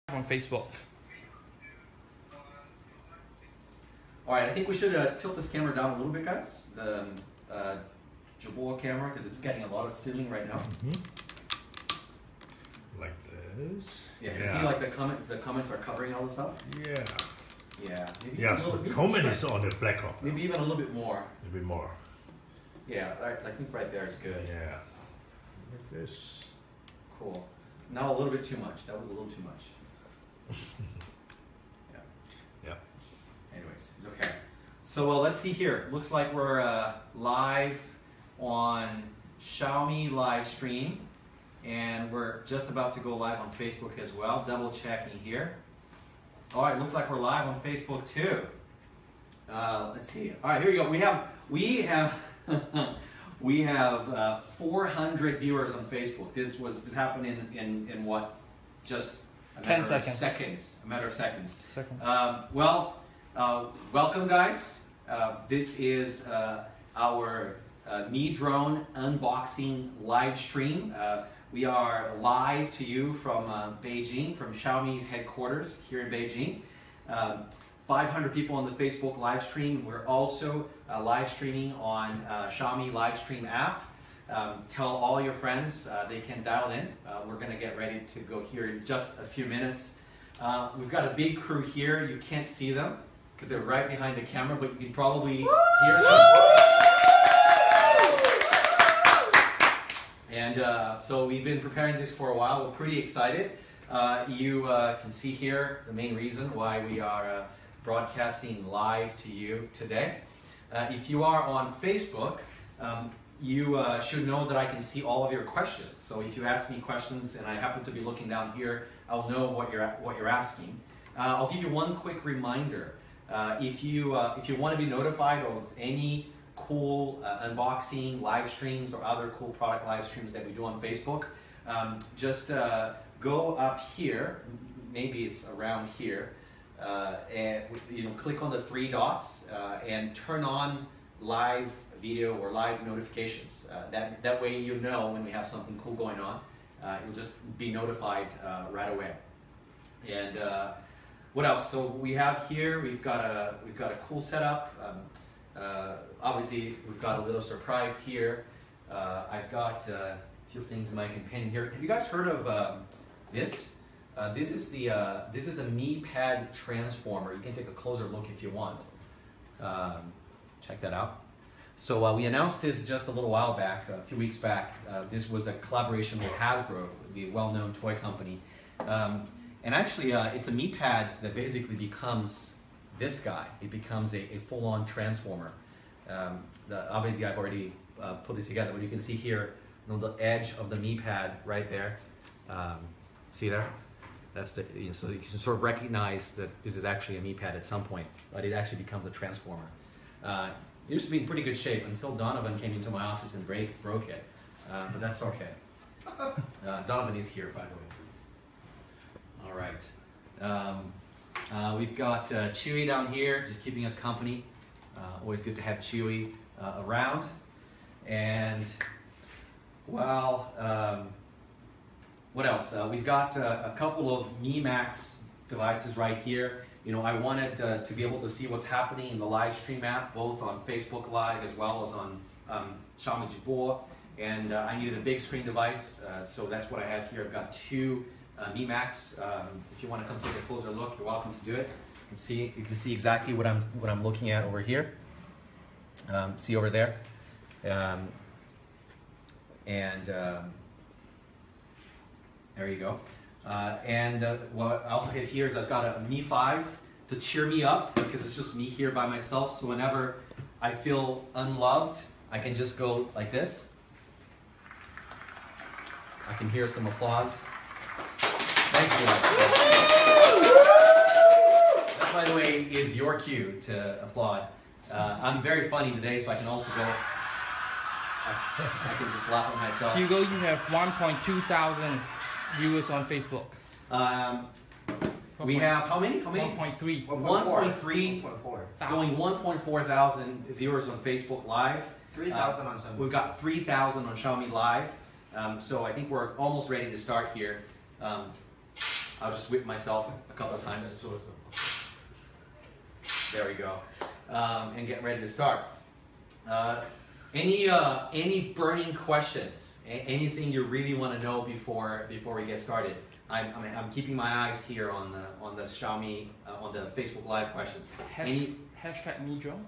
on Facebook. All right, I think we should tilt this camera down a little bit, guys. The Jabor camera, because it's getting a lot of ceiling right now. Like this. Yeah, you see, like the comments are covering all the stuff. Yeah. Yeah. Maybe Yes, the comment is on the background. Maybe even a little bit more. A bit more. Yeah, I think right there is good. Yeah. Like this. Cool. Now a little bit too much. That was a little too much. Yeah. Yeah. Anyways, it's okay. So let's see here. Looks like we're live on Xiaomi live stream, and we're just about to go live on Facebook as well. Double checking here. All right, looks like we're live on Facebook too. Let's see. All right, here we go. We have we have 400 viewers on Facebook. This happened in what? Just a matter 10 of seconds. A matter of seconds. Seconds. Welcome, guys. This is our Mi Drone unboxing live stream. We are live to you from Beijing, from Xiaomi's headquarters here in Beijing. 500 people on the Facebook live stream. We're also live streaming on Xiaomi live stream app. Tell all your friends they can dial in. We're going to get ready to go here in just a few minutes. We've got a big crew here. You can't see them because they're right behind the camera, but you can probably hear them. And so we've been preparing this for a while. We're pretty excited. You can see here the main reason why we are broadcasting live to you today. If you are on Facebook, you should know that I can see all of your questions. So if you ask me questions and I happen to be looking down here, I'll know what you're asking. I'll give you one quick reminder. If you want to be notified of any cool unboxing live streams or other cool product live streams that we do on Facebook, just go up here. Maybe it's around here, and click on the three dots and turn on live video or live notifications. That way you know when we have something cool going on. You'll just be notified right away. And what else? So we have here. We've got a cool setup. Obviously, we've got a little surprise here. I've got a few things in my companion here. Have you guys heard of this? This is the Mi Pad transformer. You can take a closer look if you want. Check that out. So we announced this just a little while back, a few weeks back. This was a collaboration with Hasbro, the well-known toy company. And actually, it's a Mi Pad that basically becomes this guy. It becomes a full-on transformer. Obviously, I've already put it together, but you can see here the edge of the Mi Pad right there. See there? That's so you can sort of recognize that this is actually a Mi Pad at some point, but it actually becomes a transformer. It used to be in pretty good shape until Donovan came into my office and broke it, but that's okay. Donovan is here, by the way. All right. We've got Chewy down here, just keeping us company. Always good to have Chewy around. And, well, what else? We've got a couple of Mi Max devices right here. I wanted to be able to see what's happening in the live stream app, both on Facebook Live as well as on Xiaomi Jabor. And I needed a big screen device, so that's what I have here. I've got two Mi Max. If you want to come take a closer look, you're welcome to do it. You can see exactly what I'm looking at over here. See over there, there you go. What I also have here is I've got a Mi 5 to cheer me up because it's just me here by myself. So whenever I feel unloved, I can just go like this. I can hear some applause. Thank you. That, by the way, is your cue to applaud. I'm very funny today, so I can also go. I can just laugh at myself. Hugo, you have 1.2 thousand viewers on Facebook. We have how many? 1.3. 1.3. Going 1.4 thousand viewers on Facebook Live. 3,000 on Xiaomi. We've got 3,000 on Xiaomi Live. So I think we're almost ready to start here. I'll just whip myself a couple of times. There we go. And get ready to start. Any burning questions? Anything you really want to know before we get started? I'm keeping my eyes here on the Xiaomi on the Facebook Live questions. Hashtag Mi Drone.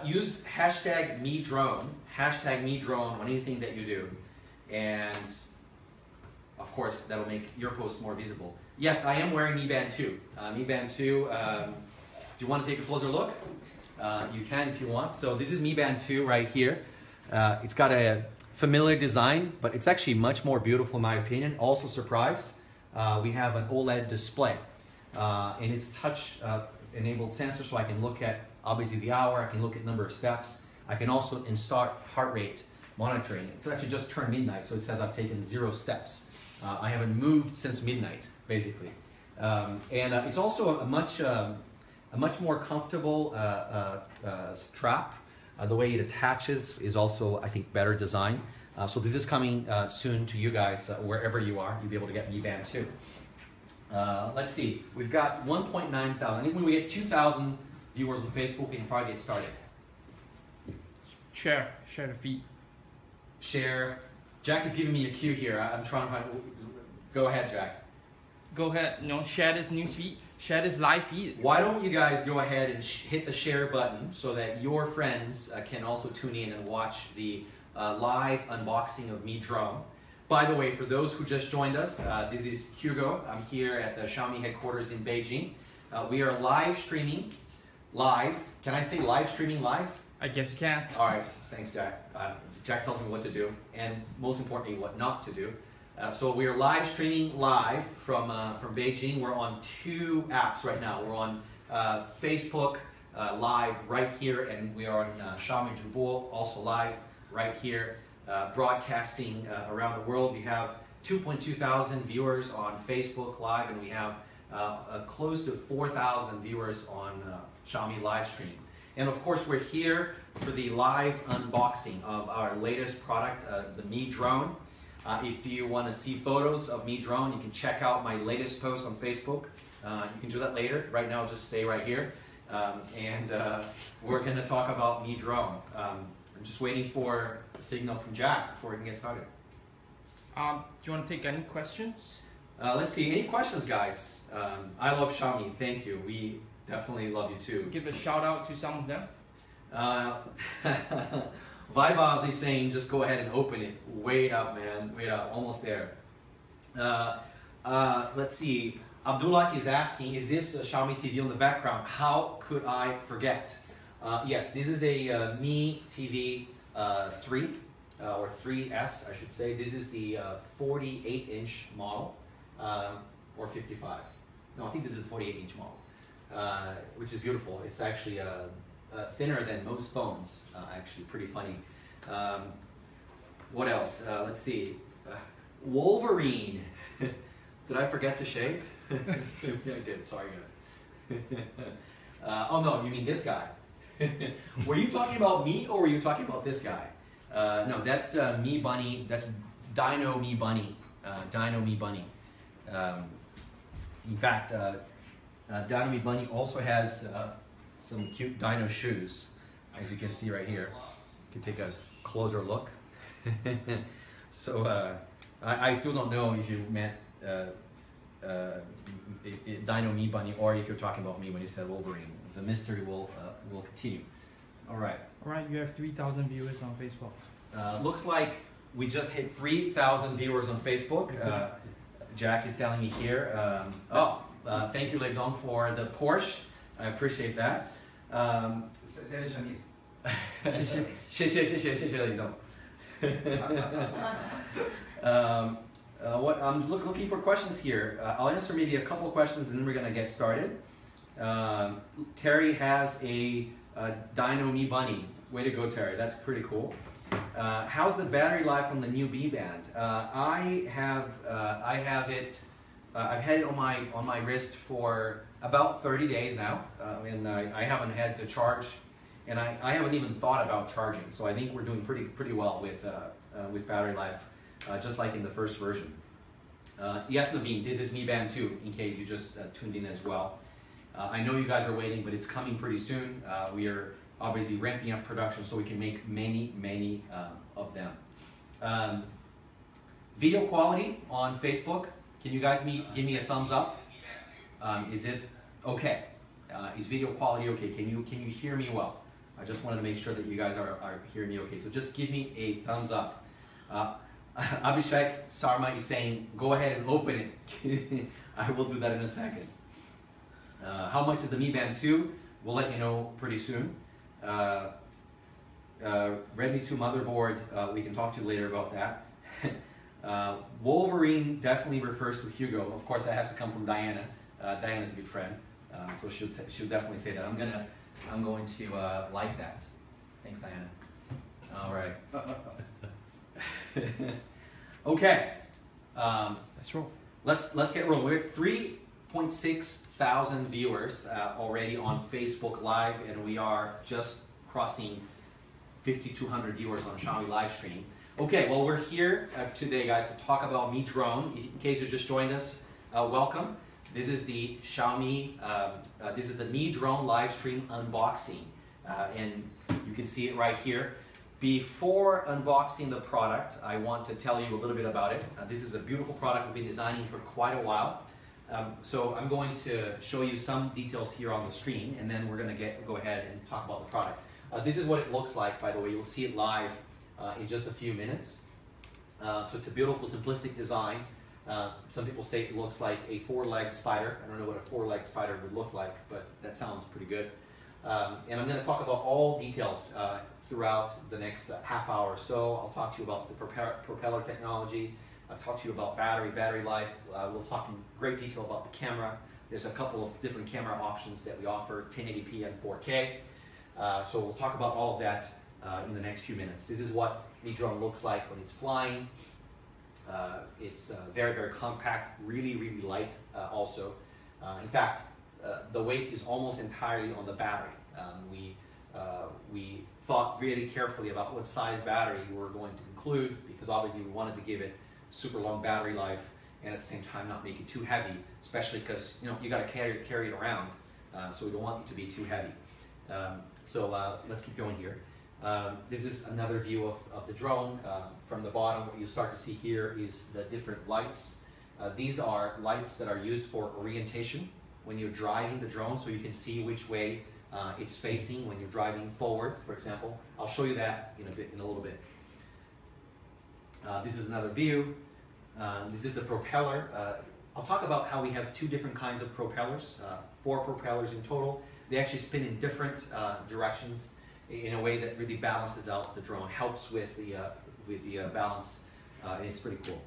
Use hashtag Mi Drone. Hashtag Mi Drone on anything that you do, and of course that'll make your posts more visible. Yes, I am wearing Mi Band 2. Mi Band 2. Do you want to take a closer look? You can if you want. So this is Mi Band 2 right here. It's got a familiar design, but it's actually much more beautiful in my opinion. Also surprise, we have an OLED display. And it's touch enabled sensor, so I can look at obviously the hour, I can look at number of steps. I can also install heart rate monitoring. It's actually just turned midnight, so it says I've taken 0 steps. I haven't moved since midnight, basically. It's also a much more comfortable strap. The way it attaches is also, I think, better design. So this is coming soon to you guys, wherever you are. You'll be able to get Mi Band 2. Let's see, we've got 1.9 thousand. I think when we get 2,000 viewers on Facebook, we can probably get started. Share the feed. Share. Jack is giving me a cue here. I'm trying to find. Go ahead, Jack. Go ahead. Share this news feed. Share this live feed. Why don't you guys go ahead and hit the share button so that your friends can also tune in and watch the live unboxing of Mi Drone. By the way, for those who just joined us, this is Hugo. I'm here at the Xiaomi headquarters in Beijing. We are live streaming. Live. Can I say live streaming live? I guess you can. All right. Thanks, Jack. Jack tells me what to do, and most importantly, what not to do. So we are live streaming live from Beijing. We're on 2 apps right now. We're on Facebook live right here, and we are on Xiaomi Zhibo also live right here. Broadcasting around the world. We have 2.2 thousand viewers on Facebook Live, and we have close to 4,000 viewers on Xiaomi live stream. And of course, we're here for the live unboxing of our latest product, the Mi Drone. If you want to see photos of Mi Drone, you can check out my latest post on Facebook. You can do that later. Right now, just stay right here. We're going to talk about Mi Drone. I'm just waiting for a signal from Jack before we can get started. Do you want to take any questions? Let's see. Any questions, guys? I love Xiaomi. Thank you. We definitely love you too. Give a shout out to some of them. Vibe is saying, just go ahead and open it. Wait up, man. Wait up. Almost there. Let's see. Abdullah is asking, is this a Xiaomi TV on the background? How could I forget? Yes, this is a Mi TV 3, or 3S, I should say. This is the 48-inch model, or 55. No, I think this is a 48-inch model, which is beautiful. It's actually thinner than most phones, actually, pretty funny. What else? Let's see. Wolverine. Did I forget to shave? Yeah, I did. Sorry, guys. Oh, no, you mean this guy. Were you talking about me, or were you talking about this guy? No, that's Mi Bunny. That's Dino Mi Bunny. Dino Mi Bunny. In fact, Dino Mi Bunny also has some cute dino shoes, as you can see right here. You can take a closer look. So I still don't know if you meant Dino Mi Bunny, or if you're talking about me when you said Wolverine. The mystery will continue. All right. All right, you have 3,000 viewers on Facebook. Looks like we just hit 3,000 viewers on Facebook. Jack is telling me here. Thank you, Lezong, for the Porsche. I appreciate that. 谢谢 Lezong. What I'm looking for questions here. I'll answer maybe a couple of questions, and then we're going to get started. Terry has a Dino Mi Bunny. Way to go, Terry. That's pretty cool. How's the battery life on the new Mi Band? I have it. I've had it on my wrist for about 30 days now, and I haven't had to charge, and I haven't even thought about charging. So I think we're doing pretty well with battery life, just like in the first version. Yes, Naveen, this is Mi Band 2, in case you just tuned in as well. I know you guys are waiting, but it's coming pretty soon. We are obviously ramping up production so we can make many of them. Video quality on Facebook. Can you guys give me a thumbs up? Is it okay? Is video quality okay? Can you hear me well? I just wanted to make sure that you guys are hearing me okay. So just give me a thumbs up. Abhishek Sarma is saying, go ahead and open it. I will do that in a second. How much is the Mi Band 2? We'll let you know pretty soon. Redmi 2 motherboard, we can talk to you later about that. Wolverine definitely refers to Hugo. Of course, that has to come from Diana. Diana's a good friend, so she'll definitely say that. I'm going to like that. Thanks, Diana. All right. Okay. Let's roll. Let's get rolling. We're 3.6 thousand viewers already on Facebook Live, and we are just crossing 5,200 viewers on Xiaomi live stream. Okay, well, we're here today, guys, to talk about Mi Drone. In case you just joined us, welcome. This is the Xiaomi, this is the Mi Drone live stream unboxing, and you can see it right here. Before unboxing the product, I want to tell you a little bit about it. This is a beautiful product we've been designing for quite a while. So I'm going to show you some details here on the screen, and then we're going to go ahead and talk about the product. This is what it looks like, by the way. You'll see it live in just a few minutes. So it's a beautiful, simplistic design. Some people say it looks like a four-legged spider. I don't know what a four-legged spider would look like, but that sounds pretty good. And I'm going to talk about all details throughout the next half hour or so. I'll talk to you about the propeller technology. I'll talk to you about battery life. We'll talk in great detail about the camera. There's a couple of different camera options that we offer, 1080p and 4K. So we'll talk about all of that in the next few minutes. This is what Mi Drone looks like when it's flying. It's very compact, really light also. In fact, the weight is almost entirely on the battery. We thought really carefully about what size battery we were going to include, because obviously we wanted to give it super long battery life and at the same time not make it too heavy, especially because you got to carry it around, so we don't want it to be too heavy. So let's keep going here. This is another view of the drone. From the bottom, what you start to see here is the different lights. These are lights that are used for orientation when you're driving the drone, so you can see which way it's facing when you're driving forward, for example. I'll show you that in a little bit. This is another view. This is the propeller. I'll talk about how we have two different kinds of propellers, 4 propellers in total. They actually spin in different directions in a way that really balances out the drone, helps with the balance, and it's pretty cool.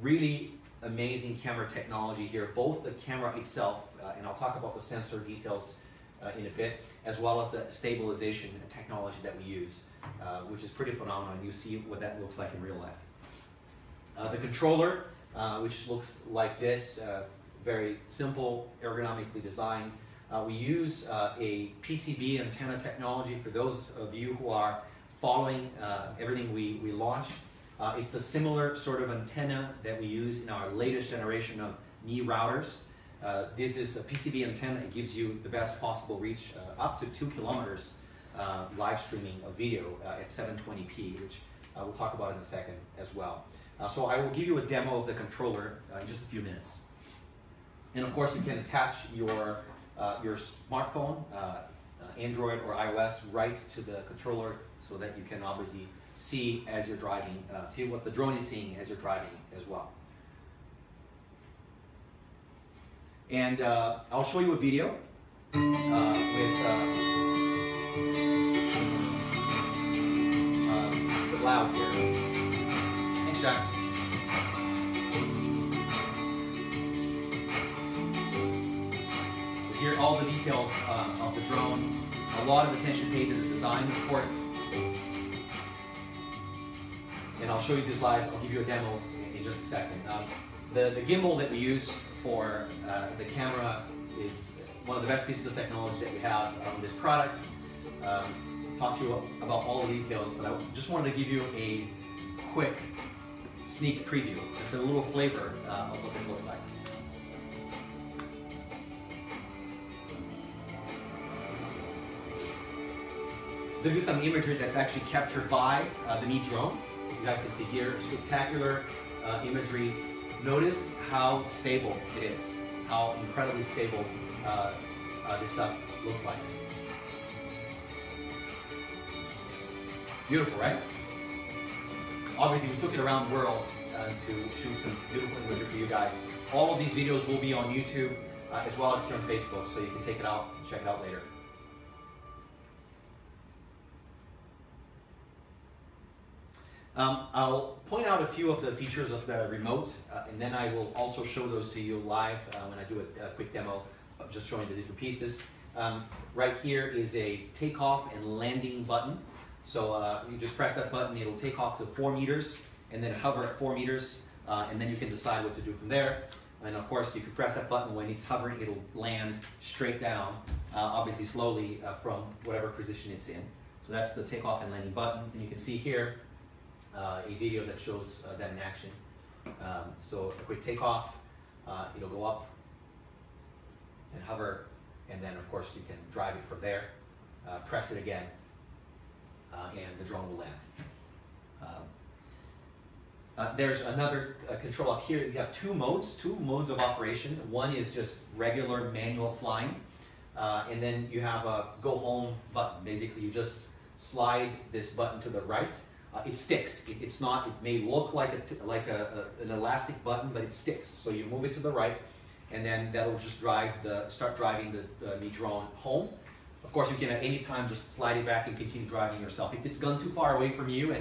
Really amazing camera technology here, both the camera itself, and I'll talk about the sensor details in a bit, as well as the stabilization technology that we use, which is pretty phenomenal, and you see what that looks like in real life. The controller, which looks like this, very simple, ergonomically designed. We use a PCB antenna technology for those of you who are following everything we launched. It's a similar sort of antenna that we use in our latest generation of Mi routers. This is a PCB antenna. It gives you the best possible reach, up to 2 kilometers live streaming of video at 720p, which we'll talk about in a second as well. So I will give you a demo of the controller in just a few minutes. And of course, you can attach your smartphone, Android or iOS, right to the controller so that you can obviously see as you're driving, see what the drone is seeing as you're driving as well. And I'll show you a video with loud here. Thanks, Jack. So here are all the details of the drone. A lot of attention paid to the design, of course. And I'll show you this live. I'll give you a demo in just a second. The gimbal that we use for the camera is one of the best pieces of technology that we have on this product. Talk to you about all the details, but I just wanted to give you a quick sneak preview, just a little flavor of what this looks like. So this is some imagery that's actually captured by the Mi Drone. You guys can see here, spectacular imagery. Notice how stable it is, how incredibly stable this stuff looks like. Beautiful, right? Obviously, we took it around the world to shoot some beautiful imagery for you guys. All of these videos will be on YouTube as well as here on Facebook, so you can take it out and check it out later. I'll point out a few of the features of the remote, and then I will also show those to you live when I do a quick demo of just showing the different pieces. Right here is a takeoff and landing button. So you just press that button, it'll take off to 4 meters, and then hover at 4 meters, and then you can decide what to do from there. And of course, if you press that button when it's hovering, it'll land straight down, obviously slowly from whatever position it's in. So that's the takeoff and landing button, and you can see here a video that shows that in action. So a quick takeoff, it'll go up and hover, and then of course you can drive it from there. Press it again, and the drone will land. There's another control up here. You have two modes of operation. One is just regular manual flying, and then you have a go home button. Basically, you just slide this button to the right. It sticks. It's not. It may look like an elastic button, but it sticks. So you move it to the right, and then that'll just start driving the Mi Drone home. Of course, you can at any time just slide it back and continue driving yourself. If it's gone too far away from you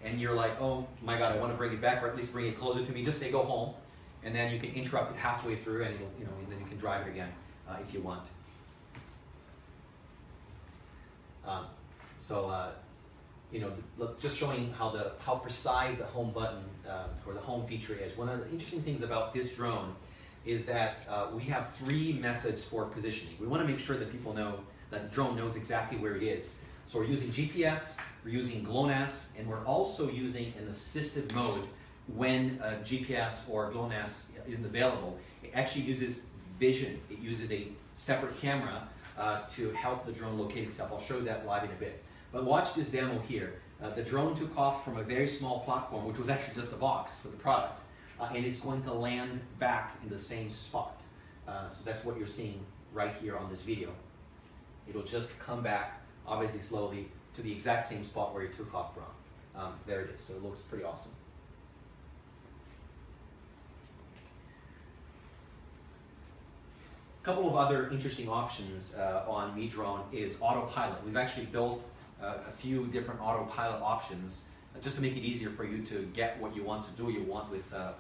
and you're like, oh my God, I want to bring it back, or at least bring it closer to me, just say go home, and then you can interrupt it halfway through, and and then you can drive it again if you want. Just showing how precise the home button or the home feature is. One of the interesting things about this drone is that we have 3 methods for positioning. We want to make sure that people know that the drone knows exactly where it is. So we're using GPS, we're using GLONASS, and we're also using an assistive mode when GPS or GLONASS isn't available. It actually uses vision. It uses a separate camera to help the drone locate itself. I'll show you that live in a bit. But watch this demo here. The drone took off from a very small platform, which was actually just a box for the product, and it's going to land back in the same spot. So that's what you're seeing right here on this video. It'll just come back, obviously slowly, to the exact same spot where it took off from. There it is. So it looks pretty awesome. A couple of other interesting options on Mi Drone is Autopilot. We've actually built a few different Autopilot options just to make it easier for you to get what you want to do,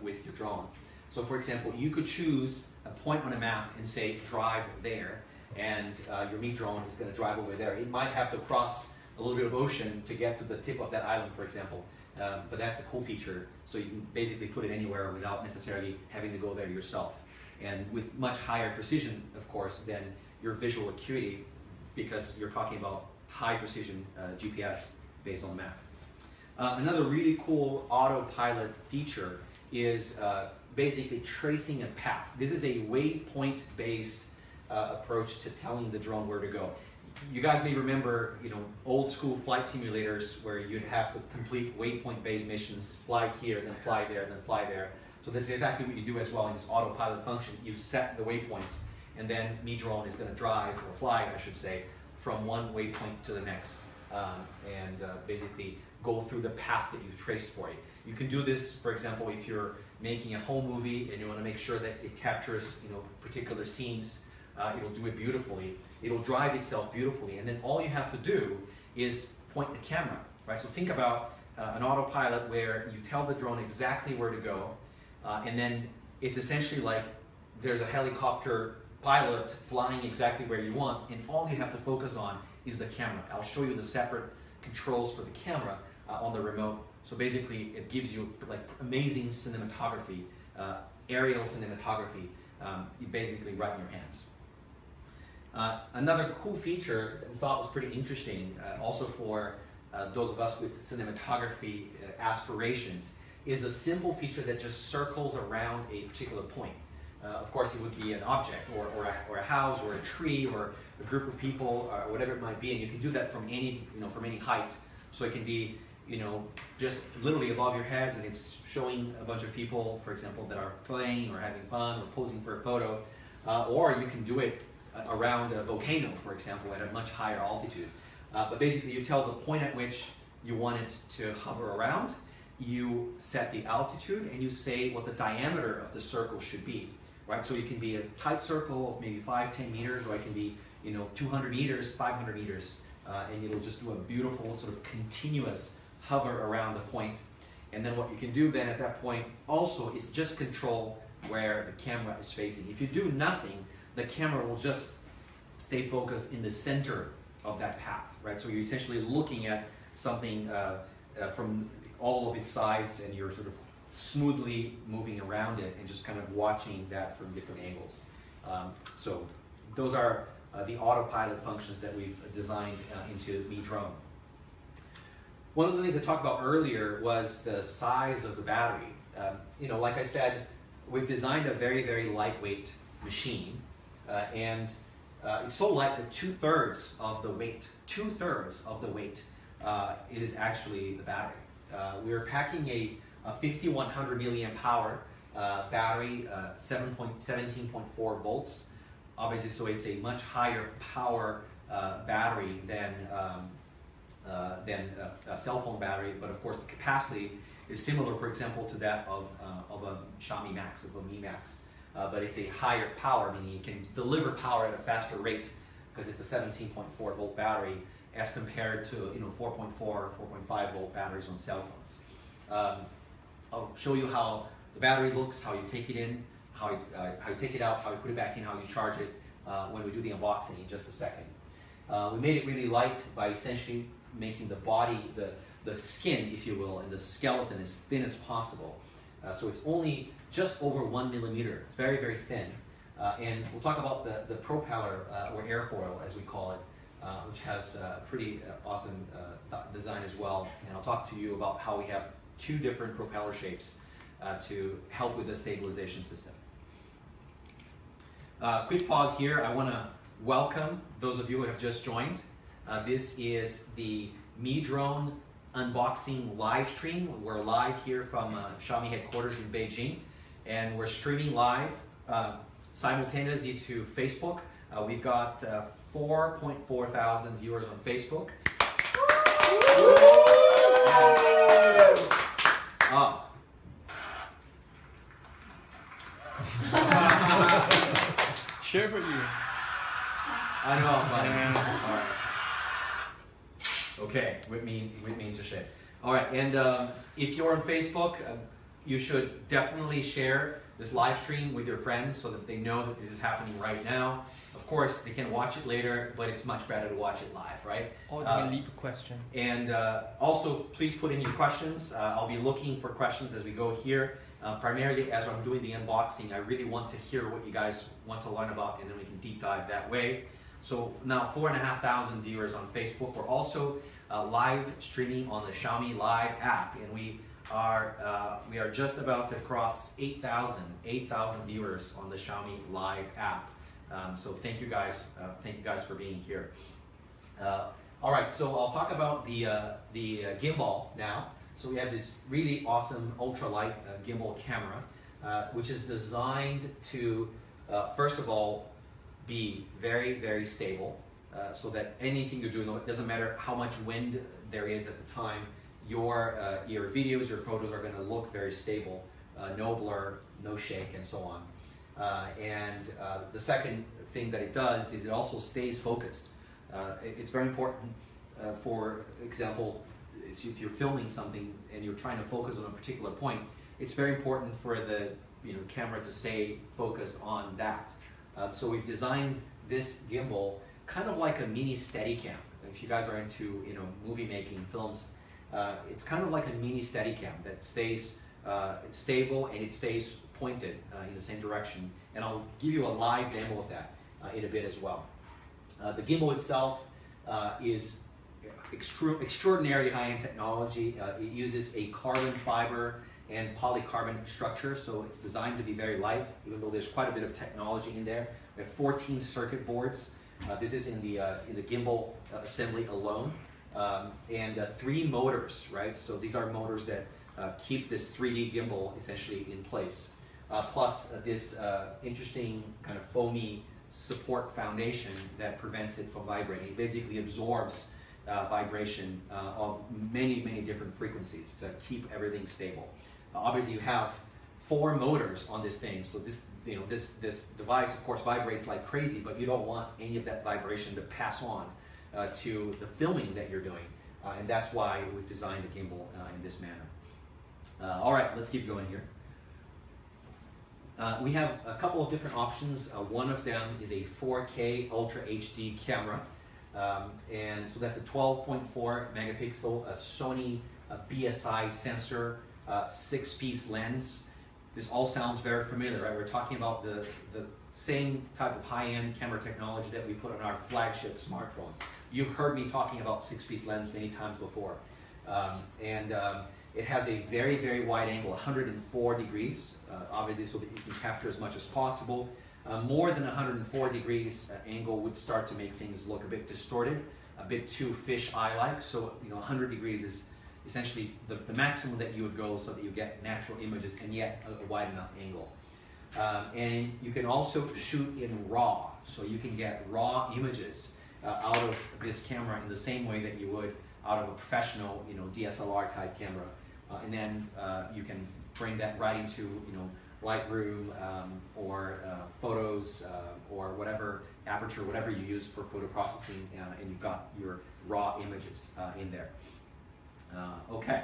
with your drone. So for example, you could choose a point on a map and say drive there, and your Mi Drone is going to drive over there. It might have to cross a little bit of ocean to get to the tip of that island, for example, but that's a cool feature. So you can basically put it anywhere without necessarily having to go there yourself. And with much higher precision, of course, than your visual acuity, because you're talking about high precision GPS based on the map. Another really cool Autopilot feature is basically tracing a path. This is a waypoint based approach to telling the drone where to go. You guys may remember, old school flight simulators where you'd have to complete waypoint based missions, fly here, then fly there, then fly there. So that's exactly what you do as well in this Autopilot function. You set the waypoints, and then Mi Drone is going to drive, or fly, I should say, from one waypoint to the next, and basically go through the path that you've traced for it. You can do this, for example, if you're making a home movie and you want to make sure that it captures, particular scenes. It'll do it beautifully. It'll drive itself beautifully, and then all you have to do is point the camera, right? So think about an autopilot where you tell the drone exactly where to go, and then it's essentially like there's a helicopter pilot flying exactly where you want, and all you have to focus on is the camera. I'll show you the separate controls for the camera on the remote. So basically, it gives you like amazing cinematography, aerial cinematography, you basically right in your hands. Another cool feature that we thought was pretty interesting, also for those of us with cinematography aspirations, is a simple feature that just circles around a particular point. Of course, it would be an object, or a house, or a tree, or a group of people, or whatever it might be, and you can do that from any, from any height. So it can be, just literally above your heads, and it's showing a bunch of people, for example, that are playing or having fun or posing for a photo, or you can do it around a volcano, for example, at a much higher altitude. But basically, you tell the point at which you want it to hover around, you set the altitude, and you say what the diameter of the circle should be. Right, so it can be a tight circle of maybe 5-10 meters, or it can be 200 meters, 500 meters, and it'll just do a beautiful sort of continuous hover around the point. And then what you can do then at that point also is just control where the camera is facing. If you do nothing, the camera will just stay focused in the center of that path, right? So you're essentially looking at something from all of its sides, and you're sort of smoothly moving around it and just kind of watching that from different angles. So those are the autopilot functions that we've designed into Mi Drone. One of the things I talked about earlier was the size of the battery. Like I said, we've designed a very, very lightweight machine, and it's so light that 2/3 of the weight, it is actually the battery. We're packing a 5100 milliamp hour battery, 17.4 volts. Obviously, so it's a much higher power battery than a cell phone battery, but of course the capacity is similar, for example, to that of a Xiaomi Max, of a Mi Max. But it's a higher power, meaning it can deliver power at a faster rate because it's a 17.4 volt battery as compared to 4.4 or 4.5 volt batteries on cell phones. I'll show you how the battery looks, how you take it in, how you take it out, how you put it back in, how you charge it when we do the unboxing in just a second. We made it really light by essentially making the body, the skin, if you will, and the skeleton as thin as possible. So it's only just over 1 millimeter. It's very, very thin. And we'll talk about the propeller, or airfoil as we call it, which has a pretty awesome design as well. And I'll talk to you about how we have 2 different propeller shapes to help with the stabilization system. Quick pause here. I want to welcome those of you who have just joined. This is the Mi Drone unboxing live stream. We're live here from Xiaomi headquarters in Beijing, and we're streaming live simultaneously to Facebook. We've got 4.4 thousand viewers on Facebook. Share for you. I know I'm funny. All right. Okay, with me to share. All right, and if you're on Facebook, you should definitely share this live stream with your friends so that they know that this is happening right now. Of course, they can watch it later, but it's much better to watch it live, right? Or they can leave a question. And also, please put in your questions. I'll be looking for questions as we go here. Primarily, as I'm doing the unboxing, I really want to hear what you guys want to learn about, and then we can deep dive that way. So now 4,500 viewers on Facebook. We're also live streaming on the Xiaomi Live app, and we are just about to cross 8,000 viewers on the Xiaomi Live app. So thank you guys for being here. All right, so I'll talk about the gimbal now. So we have this really awesome ultralight gimbal camera, which is designed to, first of all, be very, very stable, so that anything you do, it doesn't matter how much wind there is at the time, your videos, your photos are going to look very stable, no blur, no shake, and so on. And the second thing that it does is it also stays focused. It's very important, for example, if you're filming something and you're trying to focus on a particular point, it's very important for the camera to stay focused on that. So we've designed this gimbal kind of like a mini Steadicam. If you guys are into movie making, films, it's kind of like a mini Steadicam that stays stable and it stays pointed in the same direction. And I'll give you a live demo of that in a bit as well. The gimbal itself is extraordinarily high-end technology. It uses a carbon fiber and polycarbonate structure, so it's designed to be very light, even though there's quite a bit of technology in there. We have 14 circuit boards. This is in the gimbal assembly alone, and 3 motors, right? So these are motors that keep this 3D gimbal essentially in place. Plus this interesting kind of foamy support foundation that prevents it from vibrating. It basically absorbs vibration of many, many different frequencies to keep everything stable. Obviously, you have 4 motors on this thing, so this device, of course, vibrates like crazy, but you don't want any of that vibration to pass on to the filming that you're doing, and that's why we've designed the gimbal in this manner. All right, let's keep going here. We have a couple of different options. One of them is a 4K Ultra HD camera. And so that's a 12.4 megapixel Sony BSI sensor, 6-piece lens. This all sounds very familiar, right? We're talking about the same type of high-end camera technology that we put on our flagship smartphones. You've heard me talking about 6-piece lens many times before. It has a very, very wide angle, 104 degrees, obviously, so that you can capture as much as possible. More than 104 degrees angle would start to make things look a bit distorted, a bit too fish eye-like. So 100 degrees is essentially the maximum that you would go so that you get natural images and yet a wide enough angle. And you can also shoot in RAW, so you can get raw images out of this camera in the same way that you would out of a professional, DSLR type camera, and then you can bring that right into, Lightroom or Photos or whatever aperture, whatever you use for photo processing, and you've got your raw images in there. Okay.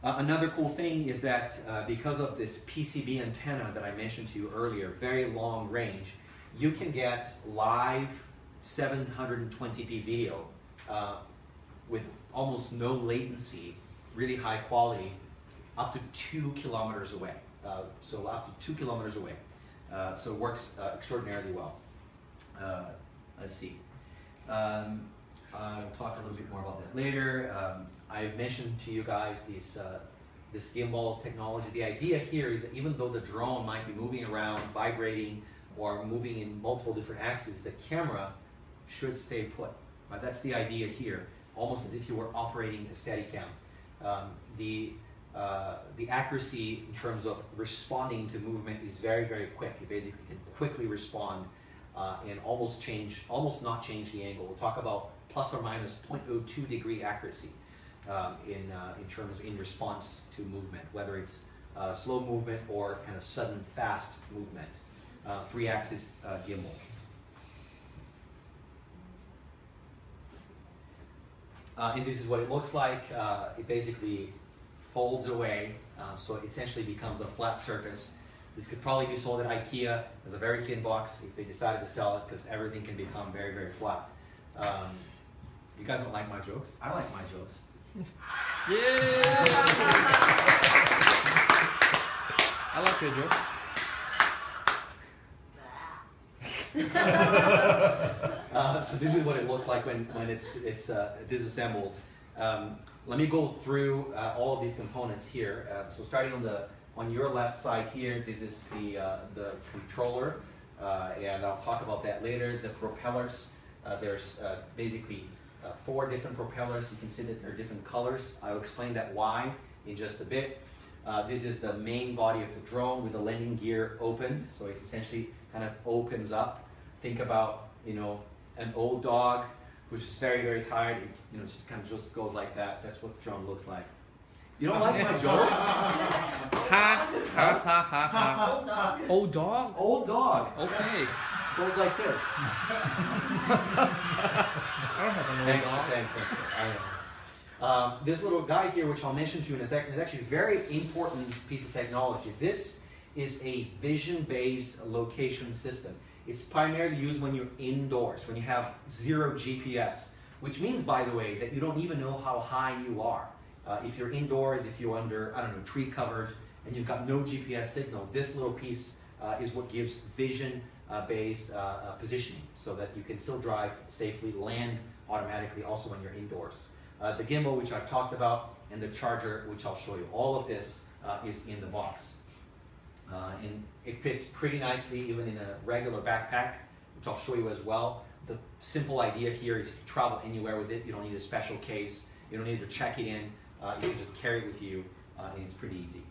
Another cool thing is that because of this PCB antenna that I mentioned to you earlier, very long range, you can get live 720p video with almost no latency, really high quality, up to 2 kilometers away. So up to 2 kilometers away. So it works extraordinarily well. Let's see. I'll talk a little bit more about that later. I've mentioned to you guys this gimbal technology. The idea here is that even though the drone might be moving around, vibrating, or moving in multiple different axes, the camera should stay put. Right? That's the idea here, almost as if you were operating a Steadicam. The accuracy in terms of responding to movement is very, very quick. You basically can quickly respond and almost not change the angle. We'll talk about plus or minus 0.02 degree accuracy in response to movement, whether it's slow movement or kind of sudden fast movement. 3-axis gimbal. And this is what it looks like. It basically folds away, so it essentially becomes a flat surface. This could probably be sold at IKEA as a very thin box if they decided to sell it, because everything can become very, very flat. You guys don't like my jokes? I like my jokes. Yeah! I like your jokes. So this is what it looks like when it's disassembled. Let me go through all of these components here. So starting on your left side here, this is the controller, and I'll talk about that later. The propellers, there's basically 4 different propellers. You can see that they're different colors. I'll explain that why in just a bit. This is the main body of the drone with the landing gear opened, so it essentially kind of opens up. Think about, an old dog who's just very, very tired. It, just kind of just goes like that. That's what the drone looks like. You don't like my jokes? Ha ha ha ha ha. Old dog. Old dog? Old dog. Okay. Goes like this. I don't have an old Thanks. dog. I know. This little guy here, which I'll mention to you in a second, is actually a very important piece of technology. This is a vision-based location system. It's primarily used when you're indoors, when you have 0 GPS, which means, by the way, that you don't even know how high you are. If you're indoors, if you're under, tree coverage, and you've got no GPS signal, this little piece is what gives vision-based positioning, so that you can still drive safely, land automatically, also when you're indoors. the gimbal, which I've talked about, and the charger, which I'll show you. All of this is in the box. And it fits pretty nicely even in a regular backpack, which I'll show you as well. The simple idea here is if you travel anywhere with it, you don't need a special case, you don't need to check it in, you can just carry it with you, and it's pretty easy.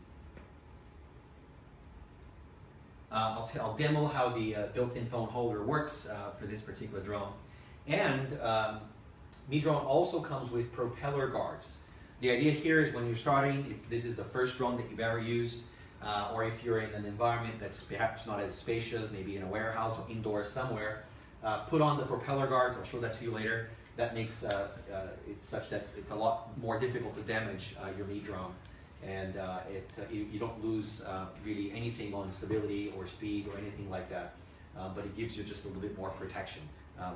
I'll demo how the built-in phone holder works for this particular drone. And Mi Drone also comes with propeller guards. The idea here is when you're starting, if this is the first drone that you've ever used, or if you're in an environment that's perhaps not as spacious, maybe in a warehouse or indoors somewhere, put on the propeller guards. I'll show that to you later. That makes it such that it's a lot more difficult to damage your Mi Drone. And you don't lose really anything on stability or speed or anything like that. But it gives you just a little bit more protection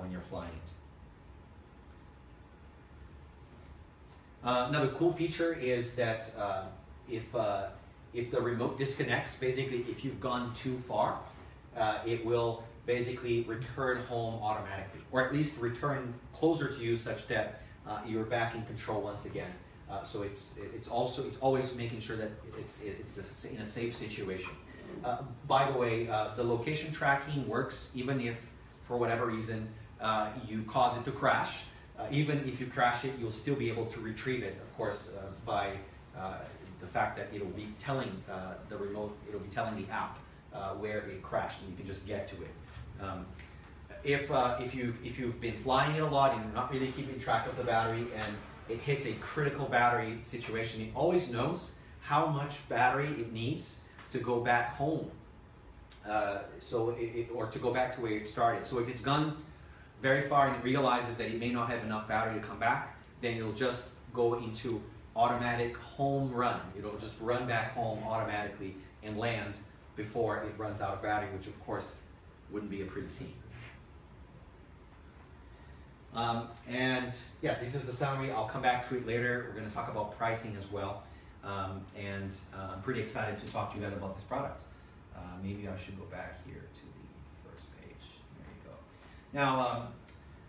when you're flying it. Another cool feature is that if the remote disconnects, basically if you've gone too far, it will basically return home automatically, or at least return closer to you such that you're back in control once again. So it's always making sure that it's in a safe situation. By the way, the location tracking works even if, for whatever reason, you cause it to crash. Even if you crash it, you'll still be able to retrieve it, of course, by the fact that it'll be telling the remote, it'll be telling the app where it crashed, and you can just get to it. If you've been flying it a lot and you're not really keeping track of the battery, and it hits a critical battery situation, it always knows how much battery it needs to go back home, or to go back to where it started. So if it's gone very far and it realizes that it may not have enough battery to come back, then it'll just go into automatic home run. It'll just run back home automatically and land before it runs out of battery, which of course wouldn't be a pretty scene. And yeah, this is the summary. I'll come back to it later. We're going to talk about pricing as well. I'm pretty excited to talk to you guys about this product. Maybe I should go back here to the first page. There you go. Now,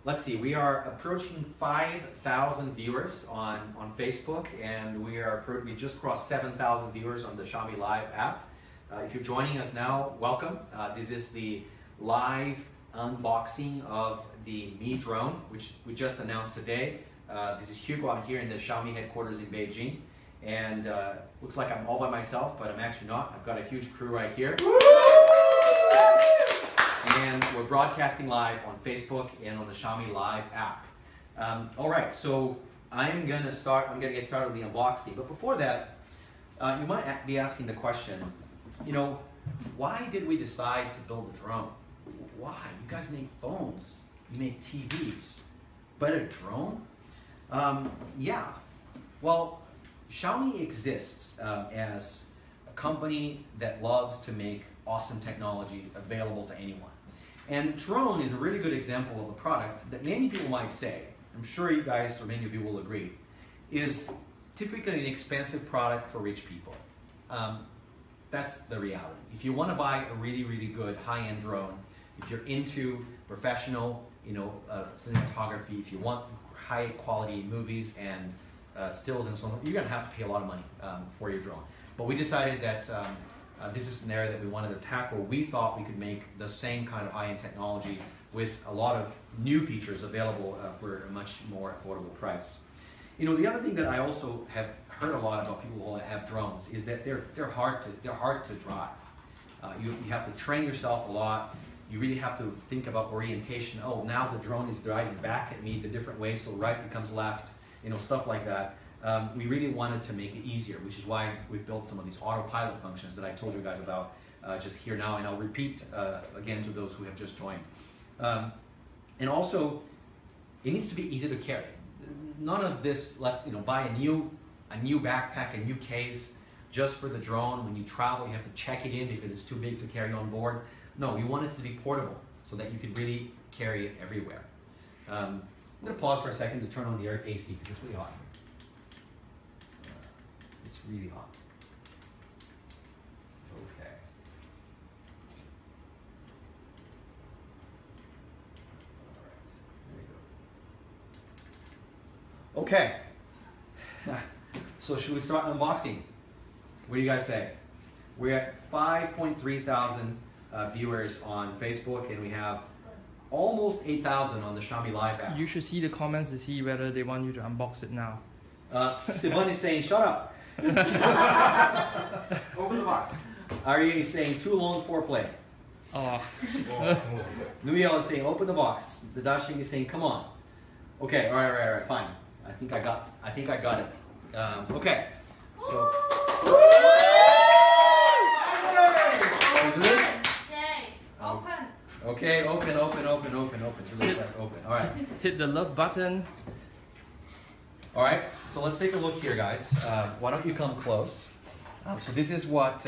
let's see. We are approaching 5,000 viewers on Facebook, and we just crossed 7,000 viewers on the Xiaomi Live app. If you're joining us now, welcome. This is the live unboxing of the Mi Drone, which we just announced today. This is Hugo. I'm here in the Xiaomi headquarters in Beijing, and looks like I'm all by myself, but I'm actually not. I've got a huge crew right here. And we're broadcasting live on Facebook and on the Xiaomi Live app. All right, so I'm gonna get started with the unboxing. But before that, you might be asking the question, why did we decide to build a drone? Why? You guys make phones, you make TVs, but a drone? Yeah. Well, Xiaomi exists as a company that loves to make awesome technology available to anyone. And drone is a really good example of a product that many people might say, I'm sure you guys, or many of you will agree, is typically an expensive product for rich people. That's the reality. If you want to buy a really, really good high-end drone, if you're into professional, cinematography, if you want high-quality movies and stills and so on, you're going to have to pay a lot of money for your drone. But we decided that this is an area that we wanted to tackle. We thought we could make the same kind of high-end technology with a lot of new features available for a much more affordable price. The other thing that I also have heard a lot about people who have drones is that they're hard to drive. You have to train yourself a lot. You really have to think about orientation. Oh, now the drone is driving back at me the different way, so right becomes left, stuff like that. We really wanted to make it easier, which is why we've built some of these autopilot functions that I told you guys about just here now, and I'll repeat again to those who have just joined. And also, it needs to be easy to carry. None of this, buy a new backpack, a new case just for the drone. When you travel, you have to check it in because it's too big to carry on board. No, we want it to be portable so that you can really carry it everywhere. I'm going to pause for a second to turn on the AC because it's really hot here. It's really hot. Okay. All right. There you go. Okay. So should we start unboxing? What do you guys say? We're at 5.3 thousand viewers on Facebook, and we have almost 8,000 on the Xiaomi Live app. You should see the comments to see whether they want you to unbox it now. Sivan is saying, shut up. Open the box. Arya is saying, too long foreplay. Oh. Nuiel is saying, open the box. The Dashing is saying, come on. Okay, all right, fine. I think I got it. Okay, so. Open. Okay, open. Let's open. All right. Hit the love button. All right, so let's take a look here, guys. Why don't you come close? So this is what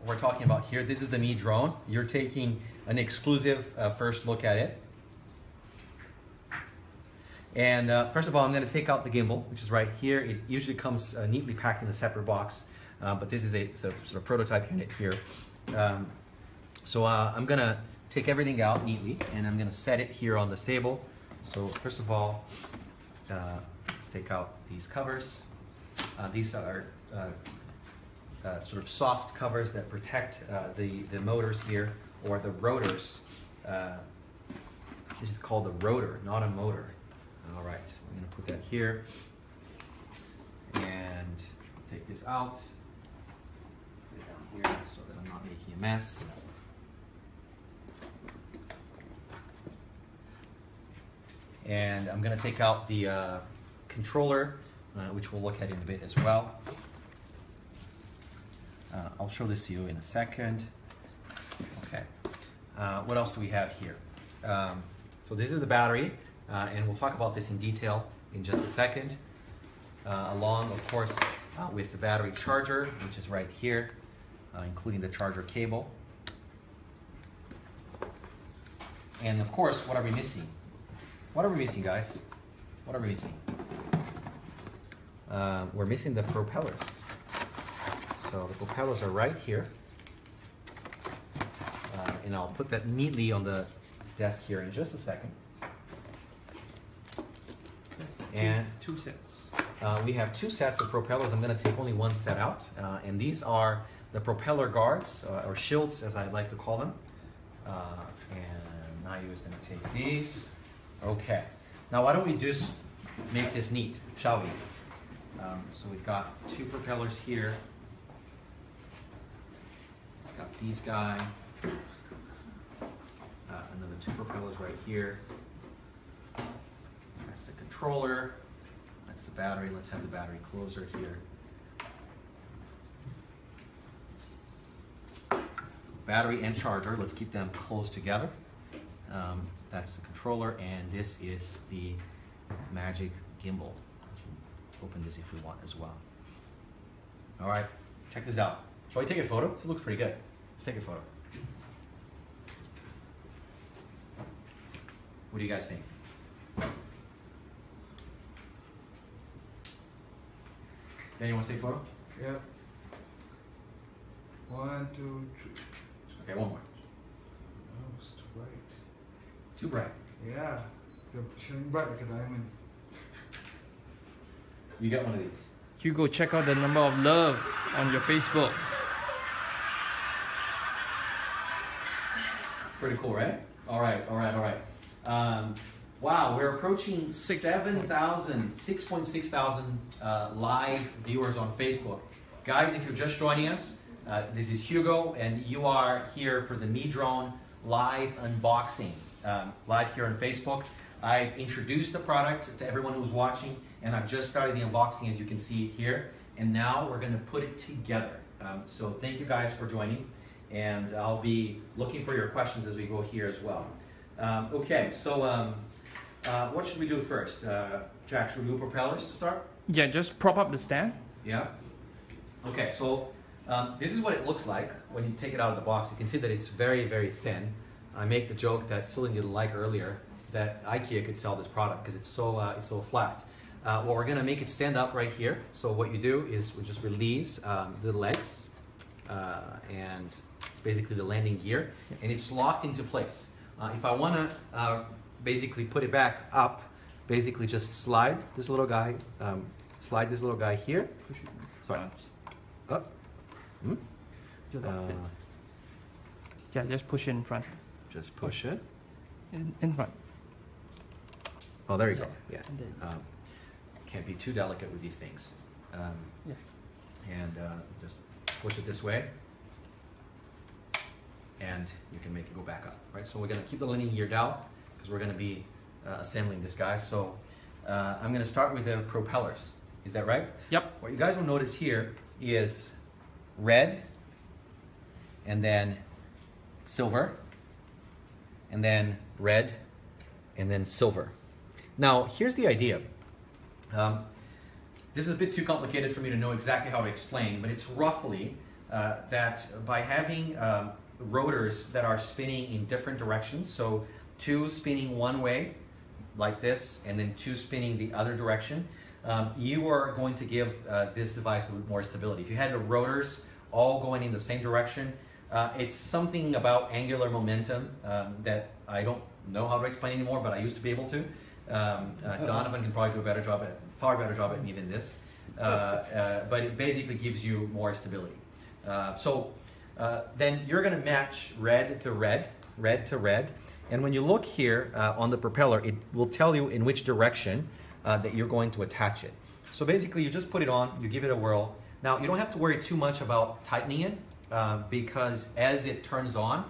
we're talking about here. This is the Mi Drone. You're taking an exclusive first look at it. And first of all, I'm going to take out the gimbal, which is right here. It usually comes neatly packed in a separate box, but this is a sort of prototype unit here. So I'm going to take everything out neatly, and I'm going to set it here on the table. So first of all, let's take out these covers. These are sort of soft covers that protect the motors here, or the rotors. This is called a rotor, not a motor. All right, I'm going to put that here, and take this out, put it down here so that I'm not making a mess. And I'm going to take out the controller, which we'll look at in a bit as well. I'll show this to you in a second. Okay, what else do we have here? So this is the battery. And we'll talk about this in detail in just a second, along, of course, with the battery charger, which is right here, including the charger cable. And of course, what are we missing? What are we missing, guys? What are we missing? We're missing the propellers. So the propellers are right here. And I'll put that neatly on the desk here in just a second. And two sets. We have two sets of propellers. I'm going to take only one set out. And these are the propeller guards, or shields as I like to call them. And Nayu is going to take these. Okay. Now why don't we just make this neat, shall we? So we've got two propellers here. Got these guys. Another two propellers right here. That's the controller, that's the battery. Let's have the battery closer here. Battery and charger, let's keep them close together. That's the controller, and this is the magic gimbal. Open this if we want as well. All right, check this out. Shall we take a photo? This looks pretty good. Let's take a photo. What do you guys think? Daniel, want to take a photo? Yeah. 1, 2, 3. Okay, one more. Oh, it's too bright. Too bright. Yeah. You're shining bright like a diamond. You got one of these. Hugo, check out the number of love on your Facebook. Pretty cool, right? All right. Wow, we're approaching 6.6 thousand live viewers on Facebook. Guys, if you're just joining us, this is Hugo, and you are here for the Mi Drone live unboxing, live here on Facebook. I've introduced the product to everyone who's watching, and I've just started the unboxing, as you can see here, and now we're going to put it together. So thank you guys for joining, and I'll be looking for your questions as we go here as well. Okay, so what should we do first? Jack, should we do propellers to start? Yeah, just prop up the stand. Yeah. Okay, so this is what it looks like when you take it out of the box. You can see that it's very, very thin. I make the joke that Celine didn't like earlier that IKEA could sell this product because it's so flat. Well, we're going to make it stand up right here. So what you do is we just release the legs, and it's basically the landing gear, and it's locked into place. If I want to basically put it back up, basically just slide this little guy slide this little guy here. Push it in Sorry. front. Up. Hmm? Just, Uh, yeah, just push it in front. just push it. In front. Oh, there you go. Yeah. Yeah. And then- Can't be too delicate with these things. Yeah. And just push it this way. And you can make it go back up, right? So we're going to keep the linear geared out because we're going to be assembling this guy. So I'm going to start with the propellers. Is that right? Yep. What you guys will notice here is red, and then silver, and then red, and then silver. Now, here's the idea. This is a bit too complicated for me to know exactly how to explain, but it's roughly that by having rotors that are spinning in different directions, so two spinning one way, like this, and then two spinning the other direction, you are going to give this device a little more stability. If you had the rotors all going in the same direction, it's something about angular momentum that I don't know how to explain anymore, but I used to be able to. Donovan can probably do a better job far better job at me than this. But it basically gives you more stability. Then you're going to match red to red, red to red. And when you look here on the propeller, it will tell you in which direction that you're going to attach it. So basically, you just put it on, you give it a whirl. Now, you don't have to worry too much about tightening it because as it turns on,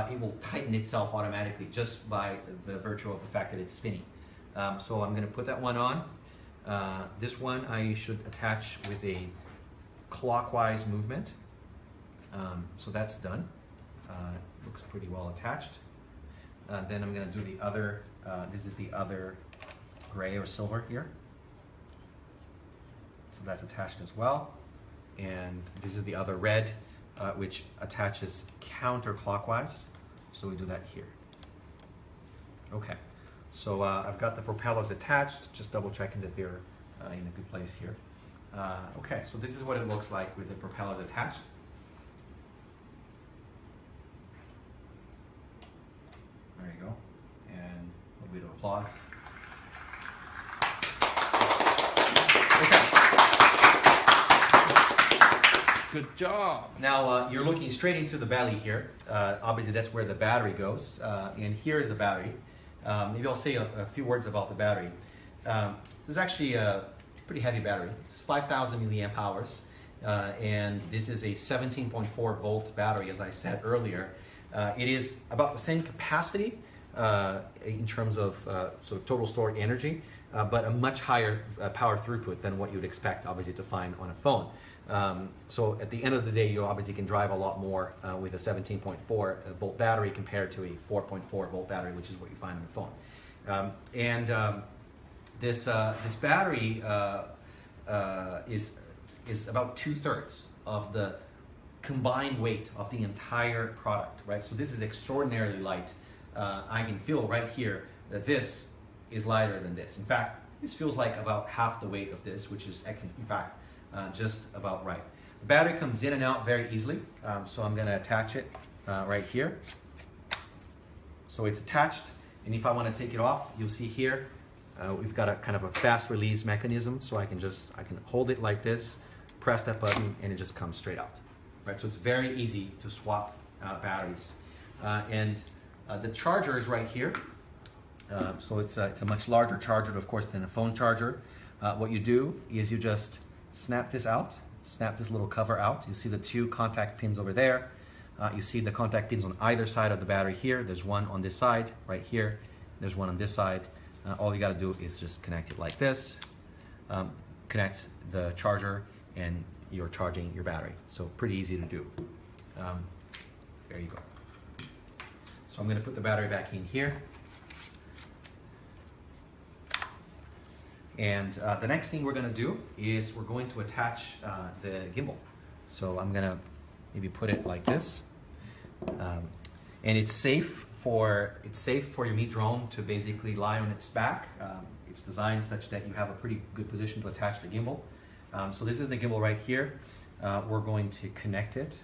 it will tighten itself automatically just by the virtue of the fact that it's spinning. So I'm going to put that one on. This one I should attach with a clockwise movement. So that's done. Looks pretty well attached. Then I'm going to do the other, this is the other gray or silver here. So that's attached as well. And this is the other red, which attaches counterclockwise. So we do that here. Okay. So I've got the propellers attached, just double checking that they're in a good place here. Okay, so this is what it looks like with the propellers attached. There you go. And a little bit of applause. Okay. Good job. Now you're looking straight into the belly here. Obviously that's where the battery goes. And here is the battery. Maybe I'll say a few words about the battery. This is actually a pretty heavy battery. It's 5,000 milliamp hours. And this is a 17.4 volt battery, as I said earlier. It is about the same capacity in terms of sort of total stored energy, but a much higher power throughput than what you'd expect, obviously, to find on a phone. So at the end of the day, you obviously can drive a lot more with a 17.4 volt battery compared to a 4.4 volt battery, which is what you find on the phone. This battery is about 2/3 of the combined weight of the entire product, right? So this is extraordinarily light. I can feel right here that this is lighter than this. In fact, this feels like about half the weight of this, which is in fact just about right. The battery comes in and out very easily, so I'm going to attach it right here. So it's attached, and if I want to take it off, you'll see here we've got a kind of a fast release mechanism, so I can hold it like this, press that button, and it just comes straight out. Right, so it's very easy to swap batteries, the charger is right here. So it's a much larger charger, of course, than a phone charger. What you do is you just snap this out, snap this little cover out. You see the two contact pins over there. You see the contact pins on either side of the battery here. There's one on this side, right here. There's one on this side. All you got to do is just connect it like this. Connect the charger, and you're charging your battery. So pretty easy to do. There you go. So I'm going to put the battery back in here. And the next thing we're going to do is we're going to attach the gimbal. So I'm going to maybe put it like this. And it's safe for your Mi Drone to basically lie on its back. It's designed such that you have a pretty good position to attach the gimbal. So this is the gimbal right here. We're going to connect it.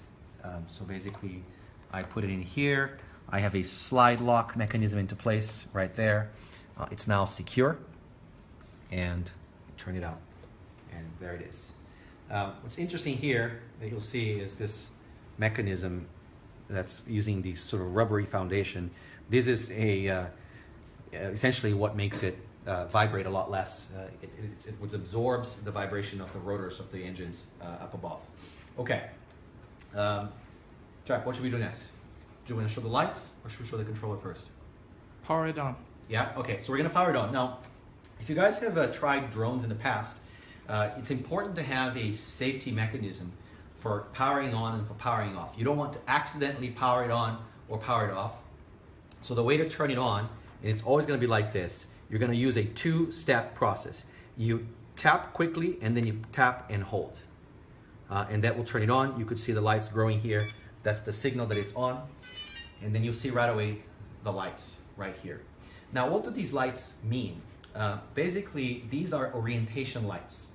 So basically, I put it in here. I have a slide lock mechanism into place right there. It's now secure. And turn it out. and there it is. What's interesting here that you'll see is this mechanism that's using the sort of rubbery foundation. This is essentially what makes it vibrate a lot less. It absorbs the vibration of the rotors of the engines up above. Okay. Jack, what should we do next? Do you want to show the lights or should we show the controller first? Power it on. Yeah, okay, so we're going to power it on. Now, if you guys have tried drones in the past, it's important to have a safety mechanism for powering on and for powering off. You don't want to accidentally power it on or power it off. So the way to turn it on, and it's always going to be like this, you're going to use a two-step process. You tap quickly and then you tap and hold. And that will turn it on. You could see the lights growing here. That's the signal that it's on. And then you'll see right away the lights right here. Now, what do these lights mean? Basically, these are orientation lights.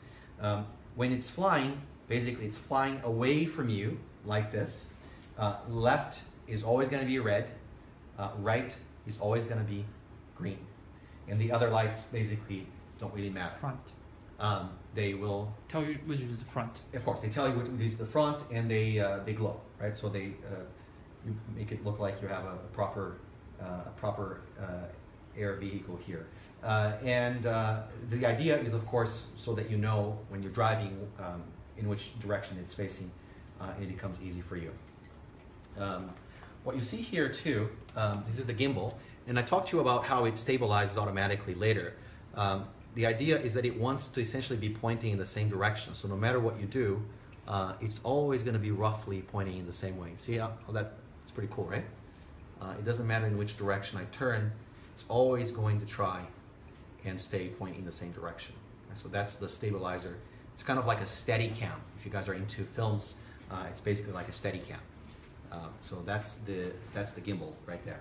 When it's flying, basically it's flying away from you like this. Left is always going to be red. Right is always going to be green. And the other lights basically don't really matter. Front. They will tell you which is the front. Of course, they tell you which is the front, and they glow, right? So they you make it look like you have a proper air vehicle here. And the idea is, of course, so that you know when you're driving in which direction it's facing, and it becomes easy for you. What you see here too, this is the gimbal, and I talked to you about how it stabilizes automatically later. The idea is that it wants to essentially be pointing in the same direction, so no matter what you do, it's always going to be roughly pointing in the same way. See how that's pretty cool, right? It doesn't matter in which direction I turn, it's always going to try and stay pointing in the same direction. So that's the stabilizer. It's kind of like a steady cam. If you guys are into films, it's basically like a steady cam. So that's the gimbal right there.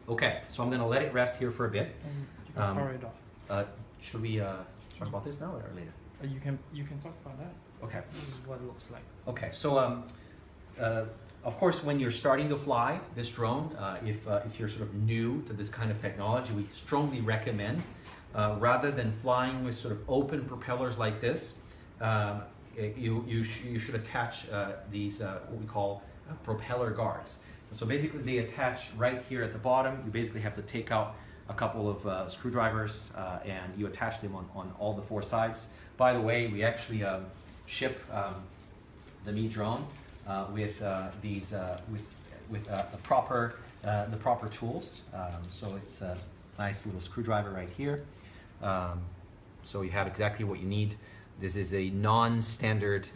Okay, so I'm going to let it rest here for a bit. And you can power it off. Should we talk about this now or later? You can talk about that. Okay. This is what it looks like. Okay, so of course, when you're starting to fly this drone, if you're sort of new to this kind of technology, we strongly recommend, rather than flying with sort of open propellers like this, you should attach these what we call propeller guards. So basically, they attach right here at the bottom. You basically have to take out a couple of screwdrivers and you attach them on all the four sides. By the way, we actually ship the Mi Drone with these with the proper tools. So it's a nice little screwdriver right here. So you have exactly what you need. This is a non-standard,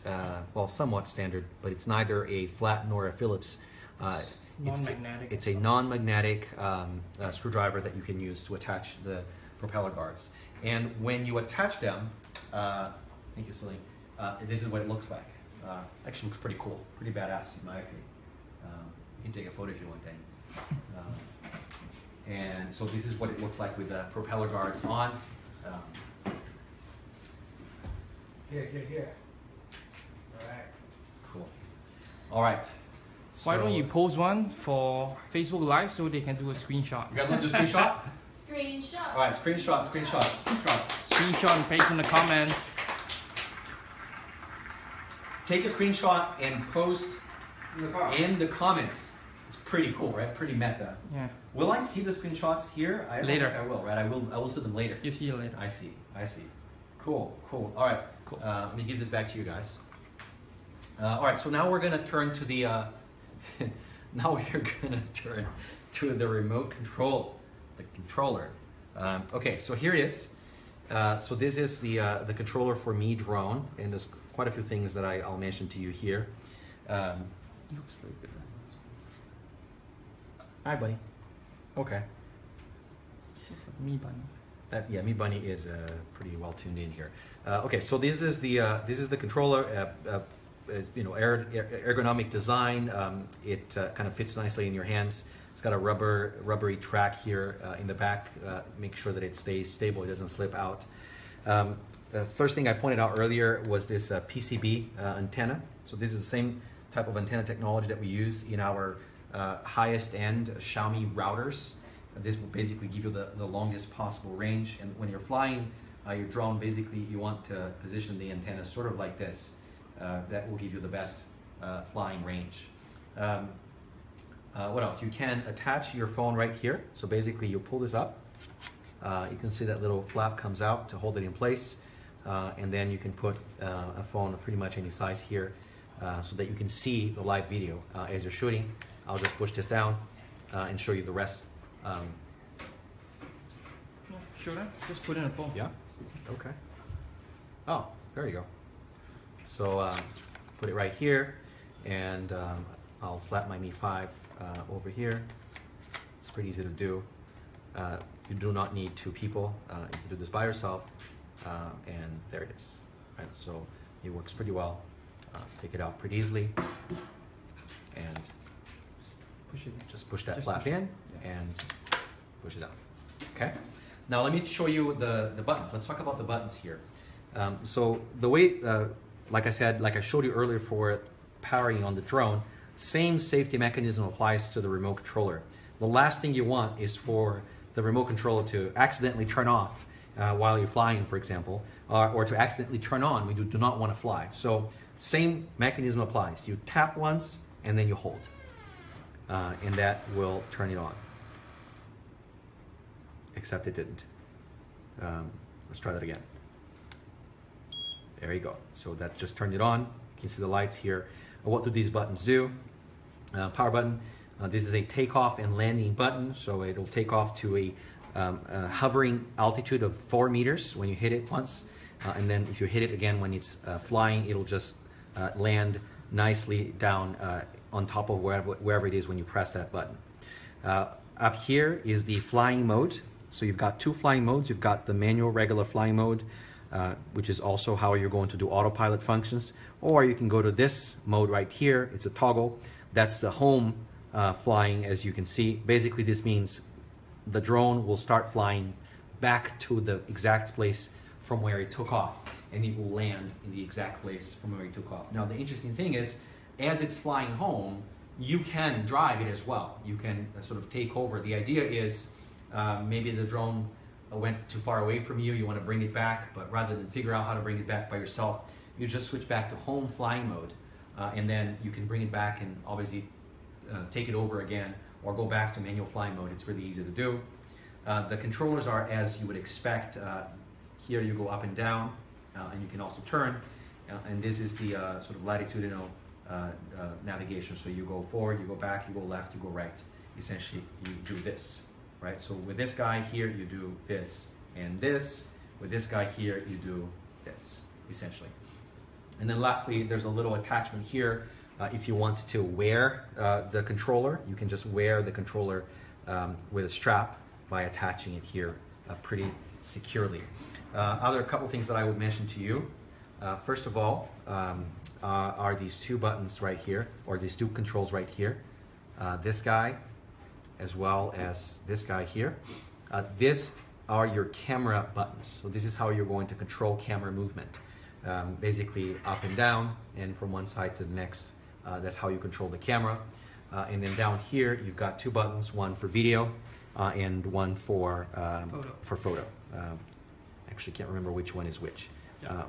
well, somewhat standard, but it's neither a flat nor a Phillips. Non-magnetic. It's a non-magnetic screwdriver that you can use to attach the propeller guards. And when you attach them, thank you, Celine. This is what it looks like. Actually looks pretty cool, pretty badass in my opinion. You can take a photo if you want, Danny. And so this is what it looks like with the propeller guards on. Here. All right. Cool. All right. Why don't So- you post one for Facebook Live so they can do a screenshot? You guys want to do a screenshot? Screenshot. All right, screenshot. Screenshot and paste in the comments. Take a screenshot and post In the car. in the comments. It's pretty cool, right? Pretty meta. Yeah, Will I see the screenshots here? I don't Later. think I will, right? I will see them later. you see it later. I see. Cool. All right. Cool. Let me give this back to you guys. All right. So now we're gonna turn to the. Now we're gonna turn to the remote control, the controller. Okay. So here it is. So this is the controller for Mi Drone, and there's quite a few things that I'll mention to you here. Looks like it. Hi, buddy. Okay. Looks like Mi Bunny. Yeah, Mi Bunny is pretty well tuned in here. Okay, so this is the controller. Ergonomic design. It kind of fits nicely in your hands. It's got a rubbery track here in the back. Make sure that it stays stable. It doesn't slip out. The first thing I pointed out earlier was this PCB antenna. So this is the same type of antenna technology that we use in our highest end Xiaomi routers. This will basically give you the longest possible range. And when you're flying your drone, basically you want to position the antenna sort of like this. That will give you the best flying range. What else? You can attach your phone right here. So basically you pull this up. You can see that little flap comes out to hold it in place. And then you can put a phone of pretty much any size here so that you can see the live video as you're shooting. I'll just push this down and show you the rest. Should I? Just put in a phone. Yeah? Okay. Oh, there you go. So put it right here, and I'll slap my Mi 5 over here. It's pretty easy to do. You do not need two people. You can do this by yourself, and there it is. Right? So it works pretty well. Take it out pretty easily, and just push that flap in, and push it out. Okay. Now let me show you the buttons. Let's talk about the buttons here. So the way, like I said, like I showed you earlier for powering on the drone, same safety mechanism applies to the remote controller. The last thing you want is for the remote controller to accidentally turn off while you're flying, for example, or to accidentally turn on when you do not want to fly. So same mechanism applies. You tap once and then you hold, and that will turn it on. Except it didn't. Let's try that again. There you go. So that just turned it on. You can see the lights here. What do these buttons do? Power button. This is a takeoff and landing button. So it'll take off to a hovering altitude of 4 meters when you hit it once. And then if you hit it again when it's flying, it'll just land nicely down on top of wherever it is when you press that button. Up here is the flying mode. So you've got two flying modes. You've got the manual regular flying mode, which is also how you're going to do autopilot functions. Or you can go to this mode right here. It's a toggle. That's the home flying, as you can see. Basically, this means the drone will start flying back to the exact place from where it took off, and it will land in the exact place from where it took off. Now, the interesting thing is, as it's flying home, you can drive it as well. You can sort of take over. The idea is maybe the drone went too far away from you, you want to bring it back, but rather than figure out how to bring it back by yourself, you just switch back to home flying mode, and then you can bring it back and obviously take it over again, or go back to manual flying mode. It's really easy to do. The controllers are as you would expect. Here you go up and down, and you can also turn, and this is the sort of latitudinal navigation. So you go forward, you go back, you go left, you go right. Essentially, you do this. Right, so with this guy here, you do this and this. With this guy here, you do this, essentially. And then lastly, there's a little attachment here. If you want to wear the controller, you can just wear the controller with a strap by attaching it here pretty securely. Other couple things that I would mention to you. First of all, are these two buttons right here, or these two controls right here. This guy, as well as this guy here. These are your camera buttons. So this is how you're going to control camera movement. Basically up and down, and from one side to the next. That's how you control the camera. And then down here, you've got two buttons, one for video and one for photo. Actually, can't remember which one is which.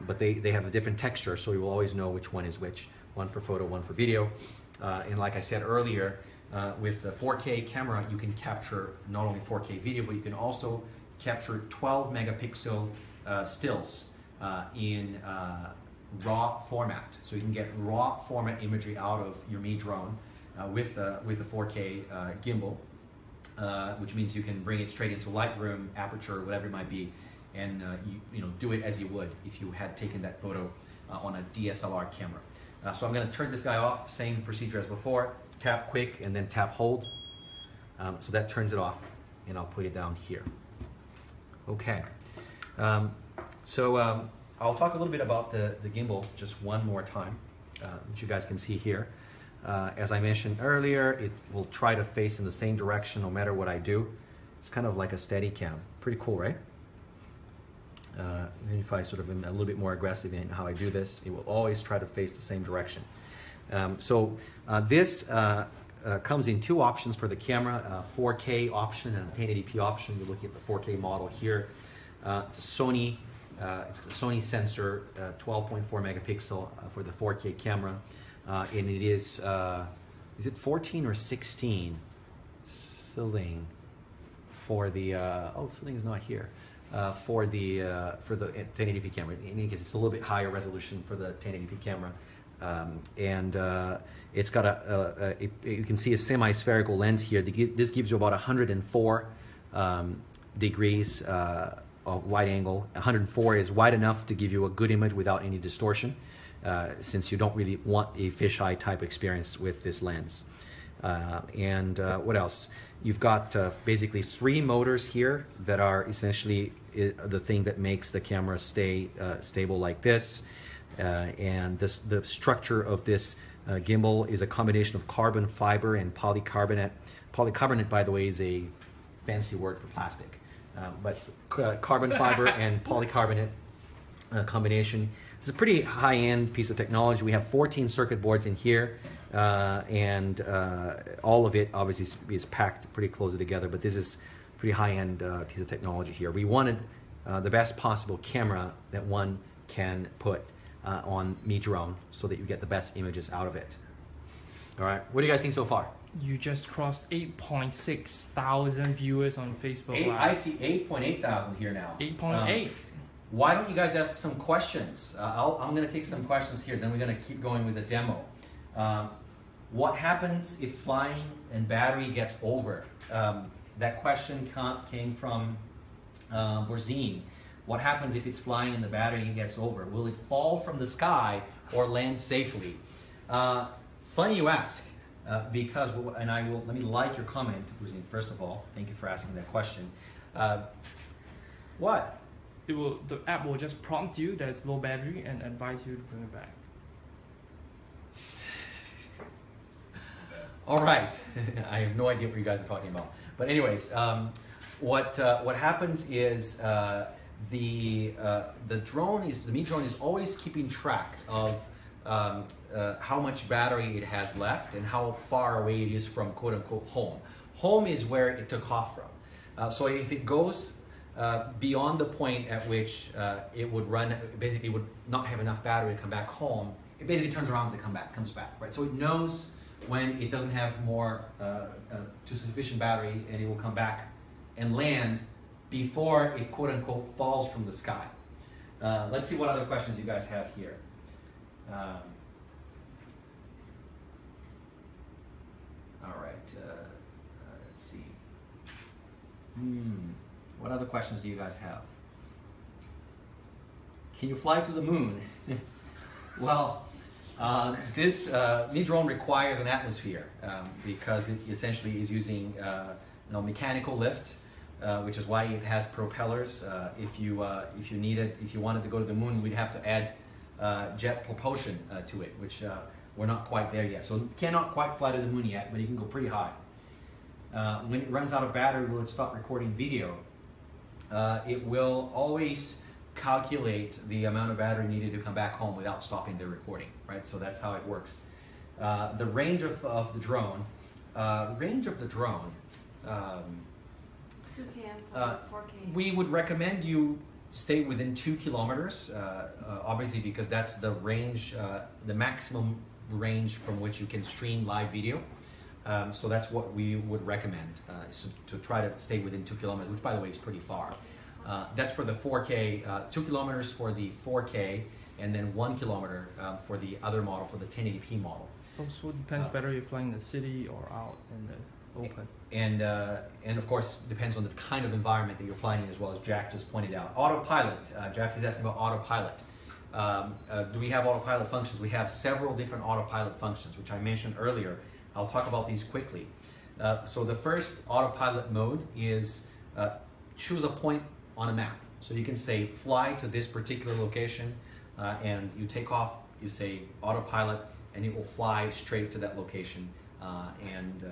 But they have a different texture, so you will always know which one is which. One for photo, one for video. And like I said earlier, with the 4K camera, you can capture not only 4K video, but you can also capture 12 megapixel stills in raw format. So you can get raw format imagery out of your Mi Drone with the 4K gimbal, which means you can bring it straight into Lightroom, Aperture, whatever it might be, and you know, do it as you would if you had taken that photo on a DSLR camera. So I'm going to turn this guy off, same procedure as before. Tap quick and then tap hold. So that turns it off, and I'll put it down here. Okay. I'll talk a little bit about the gimbal just one more time, which you guys can see here. As I mentioned earlier, it will try to face in the same direction no matter what I do. It's kind of like a steady cam. Pretty cool, right? Even if I sort of am a little bit more aggressive in how I do this, it will always try to face the same direction. This comes in two options for the camera, 4K option and 1080p option. You're looking at the 4K model here. It's a Sony It's a Sony sensor, 12.4 megapixel for the 4K camera, and it is it 14 or 16 Siling for the Siling is not here for the 1080p camera. In any case, it's a little bit higher resolution for the 1080p camera, and it's got you can see a semi-spherical lens here. This gives you about 104 degrees of wide angle. 104 is wide enough to give you a good image without any distortion, since you don't really want a fisheye type experience with this lens. What else? You've got basically 3 motors here that are essentially the thing that makes the camera stay stable like this. And the structure of this gimbal is a combination of carbon fiber and polycarbonate. Polycarbonate, by the way, is a fancy word for plastic. But carbon fiber and polycarbonate combination. It's a pretty high-end piece of technology. We have 14 circuit boards in here, and all of it obviously is packed pretty closely together, but this is a pretty high-end piece of technology here. We wanted the best possible camera that one can put on Mi Drone so that you get the best images out of it. All right, what do you guys think so far? You just crossed 8.6 thousand viewers on Facebook Live. I see 8.8 thousand here now. 8.8. Why don't you guys ask some questions? I'm going to take some questions here, then we're going to keep going with the demo. What happens if flying and battery gets over? That question came from Borzine. What happens if it's flying and the battery gets over? Will it fall from the sky or land safely? Funny you ask, because, and let me like your comment, Borzine, first of all. Thank you for asking that question. What? The app will just prompt you that it's low battery and advise you to bring it back. All right, I have no idea what you guys are talking about. But anyways, what happens is the Mi Drone is always keeping track of how much battery it has left and how far away it is from quote unquote home. Home is where it took off from. So if it goes beyond the point at which it would run, basically would not have enough battery to come back home, it basically turns around and comes back, right? So it knows when it doesn't have more to sufficient battery, and it will come back and land before it quote unquote falls from the sky. Let's see what other questions you guys have here. All right, let's see. What other questions do you guys have? Can you fly to the moon? Well, this Mi Drone requires an atmosphere because it essentially is using mechanical lift, which is why it has propellers. If you wanted to go to the moon, we'd have to add jet propulsion to it, which we're not quite there yet. So it cannot quite fly to the moon yet, but it can go pretty high. When it runs out of battery, will it stop recording video? It will always calculate the amount of battery needed to come back home without stopping the recording, right? So that's how it works. The range of the drone, 2K and 4K. we would recommend you stay within 2 kilometers, obviously because that's the range, the maximum range from which you can stream live video. So that's what we would recommend, so to try to stay within 2 kilometers, which by the way is pretty far. That's for the 4K, 2 kilometers for the 4K, and then 1 kilometer for the other model, for the 1080p model. Also depends whether you're flying in the city or out in the open. And of course, depends on the kind of environment that you're flying in as well, as Jack just pointed out. Autopilot, Jeff is asking about autopilot. Do we have autopilot functions? We have several different autopilot functions, which I mentioned earlier. I'll talk about these quickly. So the first autopilot mode is choose a point on a map. So you can say fly to this particular location, and you take off, you say autopilot, and it will fly straight to that location, and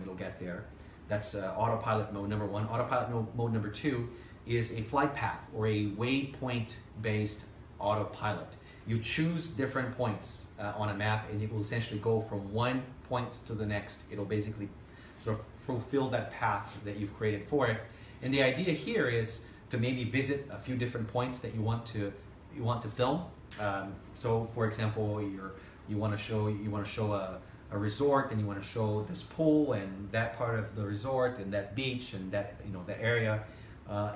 it'll get there. That's autopilot mode number 1. Autopilot mode number 2 is a flight path or a waypoint based autopilot. You choose different points on a map, and it will essentially go from one point to the next. It'll basically sort of fulfill that path that you've created for it. And the idea here is to maybe visit a few different points that you want to film. So, for example, you want to show a resort, and you want to show this pool and that part of the resort and that beach and that that area.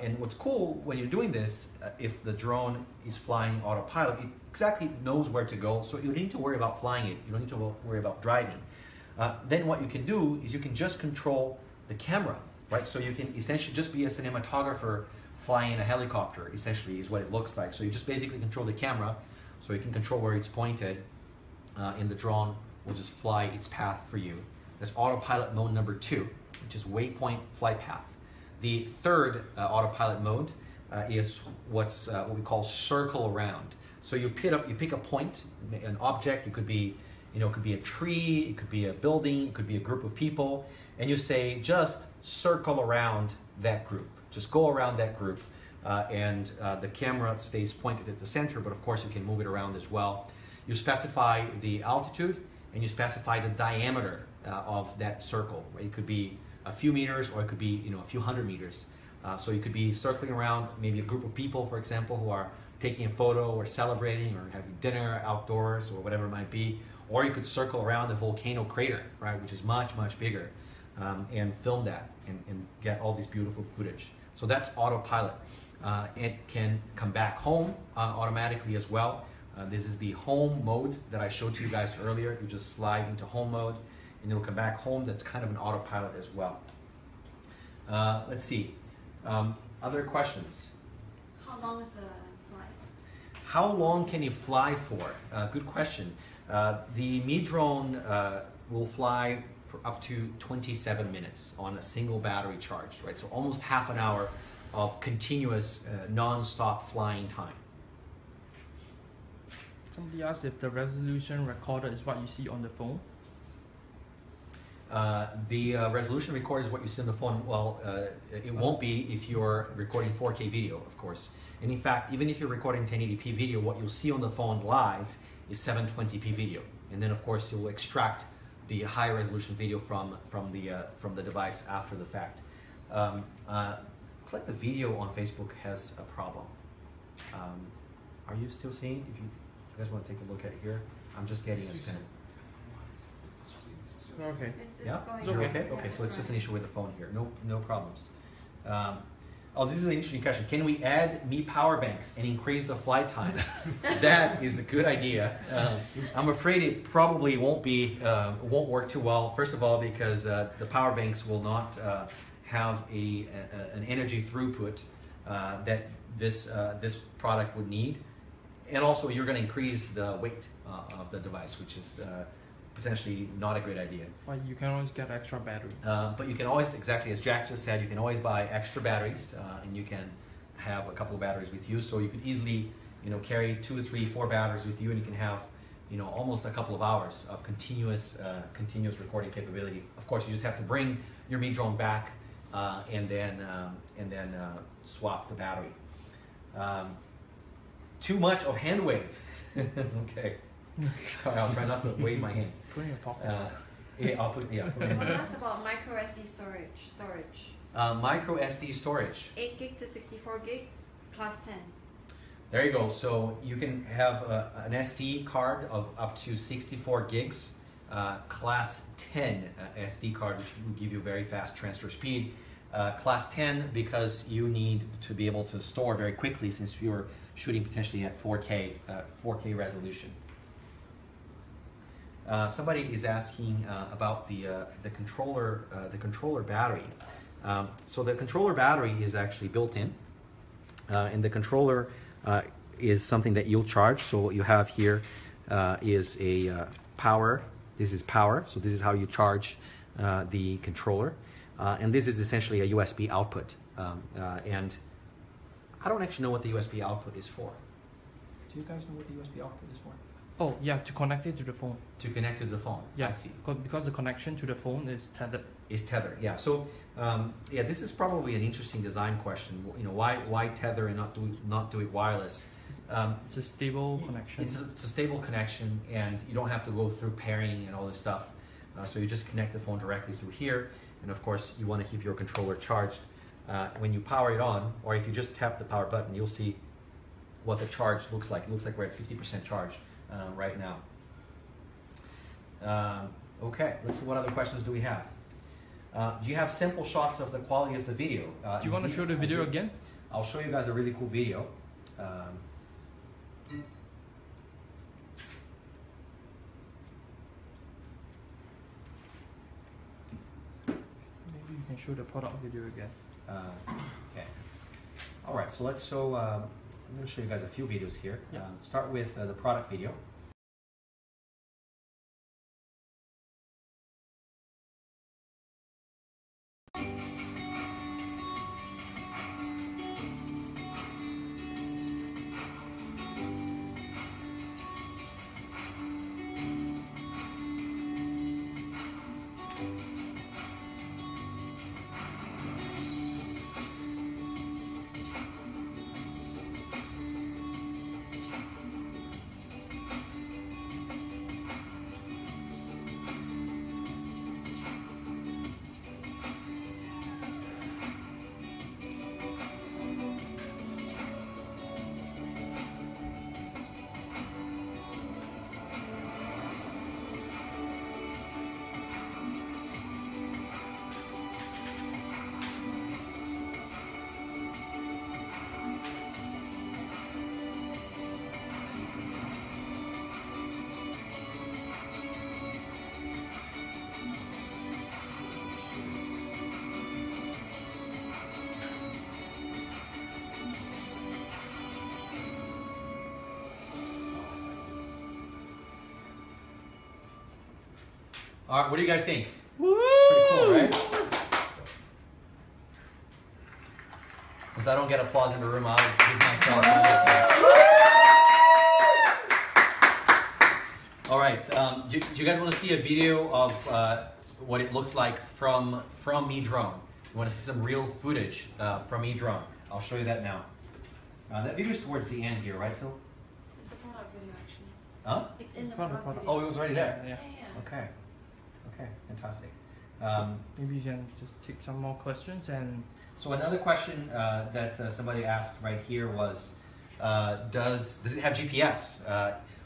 And what's cool when you're doing this, if the drone is flying autopilot, it exactly knows where to go, so you don't need to worry about flying it. You don't need to worry about driving. Then what you can do is you can just control the camera, right? So you can essentially just be a cinematographer flying a helicopter, essentially is what it looks like. So you just basically control the camera, so you can control where it's pointed, and the drone will just fly its path for you. That's autopilot mode number 2, which is waypoint flight path. The third autopilot mode is what we call circle around. So you pick a point, an object. It could be, it could be a tree, it could be a building, it could be a group of people, and you say just circle around that group. Just go around that group, and the camera stays pointed at the center. But of course, you can move it around as well. You specify the altitude, and you specify the diameter of that circle. It could be a few meters, or it could be a few hundred meters. So you could be circling around maybe a group of people, for example, who are taking a photo or celebrating or having dinner outdoors or whatever it might be. Or you could circle around the volcano crater, right, which is much, much bigger, and film that and get all this beautiful footage. So that's autopilot. It can come back home automatically as well. This is the home mode that I showed to you guys earlier. You just slide into home mode, and it'll come back home. That's kind of an autopilot as well. Let's see. Other questions? How long is the flight? How long can you fly for? Good question. The Mi Drone will fly for up to 27 minutes on a single battery charge, right? So almost half an hour of continuous non-stop flying time. Somebody asked if the resolution recorder is what you see on the phone. The resolution recorder is what you see on the phone. Well, it won't be if you're recording 4K video, of course. And in fact, even if you're recording 1080p video, what you'll see on the phone live is 720p video. And then, of course, you'll extract the high resolution video from the device after the fact. Looks like the video on Facebook has a problem. Are you still seeing? If you guys want to take a look at it here, I'm just getting a kind of. Okay. It's Yeah? going It's okay. Okay, okay, so it's just an issue with the phone here. No problems. Oh, this is an interesting question. Can we add Mi power banks and increase the flight time? That is a good idea. I'm afraid it probably won't work too well. First of all, because the power banks will not have an energy throughput that this product would need, and also you're going to increase the weight of the device, which is potentially not a great idea. Well, you can always get extra battery. But you can always, exactly as Jack just said, you can always buy extra batteries, and you can have a couple of batteries with you. So you could easily, carry 2, 3, 4 batteries with you, and you can have, almost a couple of hours of continuous recording capability. Of course, you just have to bring your Mi Drone back, and then swap the battery. Too much of hand wave. Okay. All right, I'll try not to wave my hands. Put in your pockets. Yeah, I'll put. Yeah. Someone asked about micro SD storage. Micro SD storage. 8 gig to 64 gig, class 10. There you go. So you can have an SD card of up to 64 gigs, class 10 SD card, which will give you very fast transfer speed. Class 10 because you need to be able to store very quickly since you're shooting potentially at 4K resolution. Somebody is asking about the controller battery. So the controller battery is actually built in, and the controller is something that you'll charge. So what you have here is a power. This is power. So this is how you charge the controller, and this is essentially a USB output. And I don't actually know what the USB output is for. Do you guys know what the USB output is for? Oh, yeah, to connect it to the phone. To connect to the phone. Yeah, I see. Because the connection to the phone is tethered. Is tethered, yeah. So, yeah, this is probably an interesting design question. Why tether and not do it wireless? It's a stable connection. It's a stable connection, and you don't have to go through pairing and all this stuff. So you just connect the phone directly through here, and of course you want to keep your controller charged when you power it on, or if you just tap the power button, you'll see what the charge looks like. It looks like we're at 50% charge right now. Okay, let's see, what other questions do we have? Do you have simple shots of the quality of the video? Do you want to show the video again? I'll show you guys a really cool video. Maybe you can show the product video again. Okay. All right, so let's show, I'm going to show you guys a few videos here. Yeah. Start with the product video. All right, what do you guys think? Woo! Pretty cool, right? Since I don't get applause in the room, I'll give myself another. All right, do you guys want to see a video of what it looks like from Mi Drone? You want to see some real footage from Mi Drone? I'll show you that now. That video is towards the end here, right, Sil? It's the product video actually. Huh? It's in the product product Oh, video. it was already there? Yeah. Okay. Okay, fantastic. Maybe you can just take some more questions and. So another question that somebody asked right here was, does it have GPS?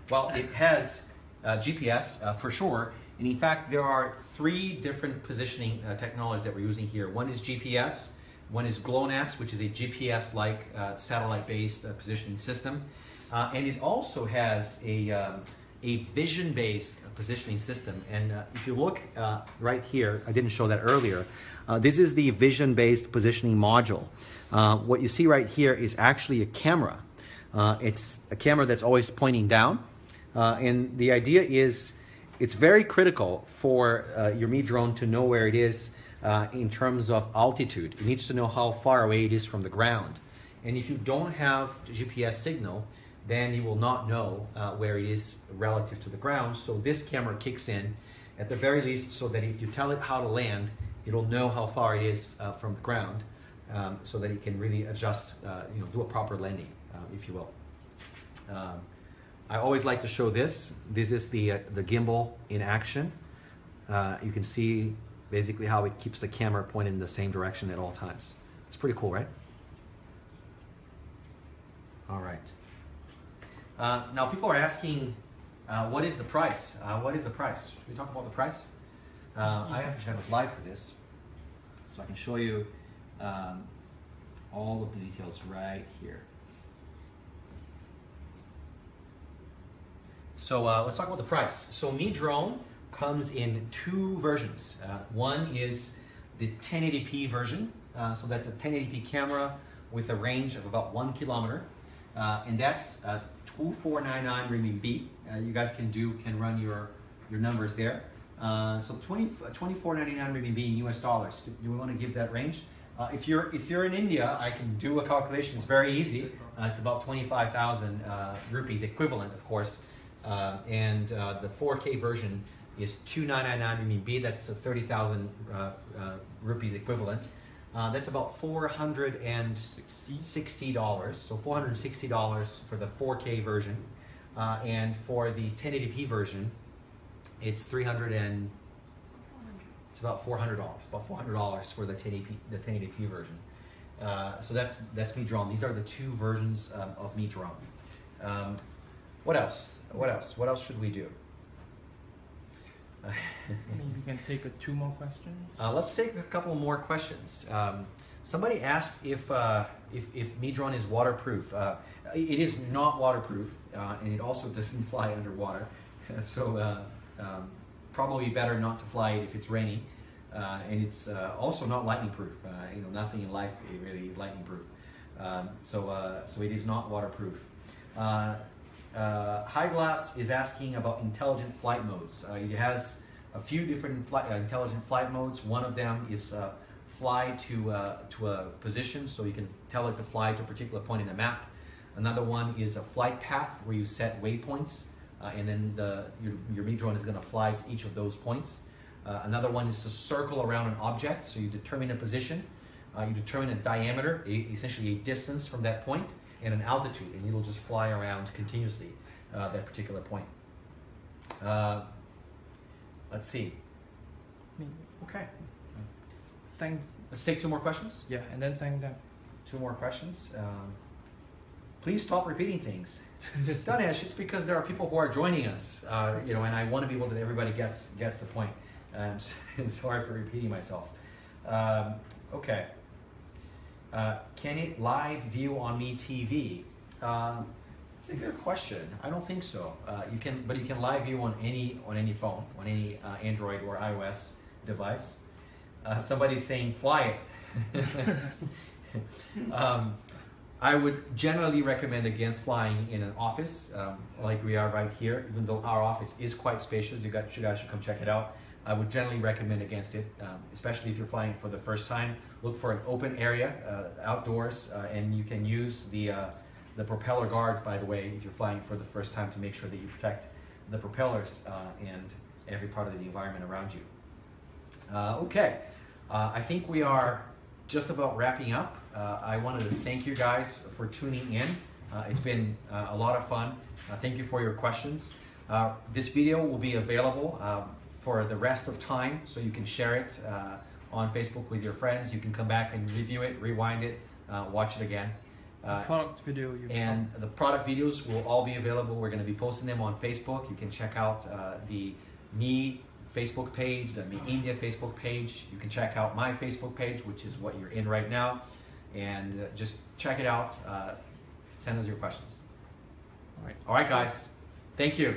Well, it has GPS for sure. And in fact, there are 3 different positioning technologies that we're using here. One is GPS, one is GLONASS, which is a GPS-like satellite-based positioning system. And it also has a vision-based positioning system. And if you look right here, I didn't show that earlier, this is the vision-based positioning module. What you see right here is actually a camera. It's a camera that's always pointing down. And the idea is it's very critical for your Mi Drone to know where it is in terms of altitude. It needs to know how far away it is from the ground. And if you don't have GPS signal, then you will not know where it is relative to the ground. So this camera kicks in at the very least so that if you tell it how to land, it'll know how far it is from the ground so that it can really adjust, do a proper landing, if you will. I always like to show this. This is the gimbal in action. You can see basically how it keeps the camera pointed in the same direction at all times. It's pretty cool, right? All right. Now people are asking, what is the price? What is the price? Should we talk about the price? I actually have a slide for this, so I can show you all of the details right here. So let's talk about the price. So Mi Drone comes in 2 versions. One is the 1080p version. So that's a 1080p camera with a range of about 1 kilometer. And that's 2499 renminbi. You guys can run your numbers there. So 24.99 renminbi in US dollars. Do you want to give that range? If you're in India, I can do a calculation. It's very easy. It's about 25,000 rupees equivalent, of course. And the 4K version is 2,999 renminbi. That's a 30,000 rupees equivalent. That's about $460. So $460 for the 4K version, and for the 1080p version, it's it's about $400. About $400 for the 1080p version. So that's Mi Drone. These are the two versions of Mi Drone. What else? What else? What else should we do? Maybe we can take 2 more questions. Let's take a couple more questions. Somebody asked if Mi Drone is waterproof. It is not waterproof, and it also doesn't fly underwater. So probably better not to fly it if it's raining. And it's also not lightning proof. Nothing in life really is lightning proof. So it is not waterproof. Highglass is asking about intelligent flight modes. It has a few different intelligent flight modes. One of them is fly to a position, so you can tell it to fly to a particular point in the map. Another one is a flight path where you set waypoints, and then your Mi Drone is going to fly to each of those points. Another one is to circle around an object, so you determine a position, you determine a diameter, essentially a distance from that point, and an altitude, and it'll just fly around continuously that particular point. Let's see. Okay. Let's take 2 more questions. Yeah, and then thank them. 2 more questions. Please stop repeating things. Danesh, it's because there are people who are joining us, and I want to be able that everybody gets the point. Sorry for repeating myself. Okay. Can it live view on Mi TV? It's a good question. I don't think so. You can live view on any phone, on any Android or iOS device. Somebody's saying fly it. I would generally recommend against flying in an office like we are right here. Even though our office is quite spacious, you guys should come check it out. I would generally recommend against it, especially if you're flying for the first time. Look for an open area, outdoors, and you can use the propeller guard, by the way, if you're flying for the first time, to make sure that you protect the propellers and every part of the environment around you. Okay, I think we are just about wrapping up. I wanted to thank you guys for tuning in. It's been a lot of fun. Thank you for your questions. This video will be available for the rest of time, so you can share it on Facebook with your friends. You can come back and review it, rewind it, watch it again. The products video. And the product videos will all be available. We're going to be posting them on Facebook. You can check out the Mi Facebook page, the Mi India Facebook page. You can check out my Facebook page, which is what you're in right now. And just check it out. Send us your questions. All right. All right, guys. Thank you.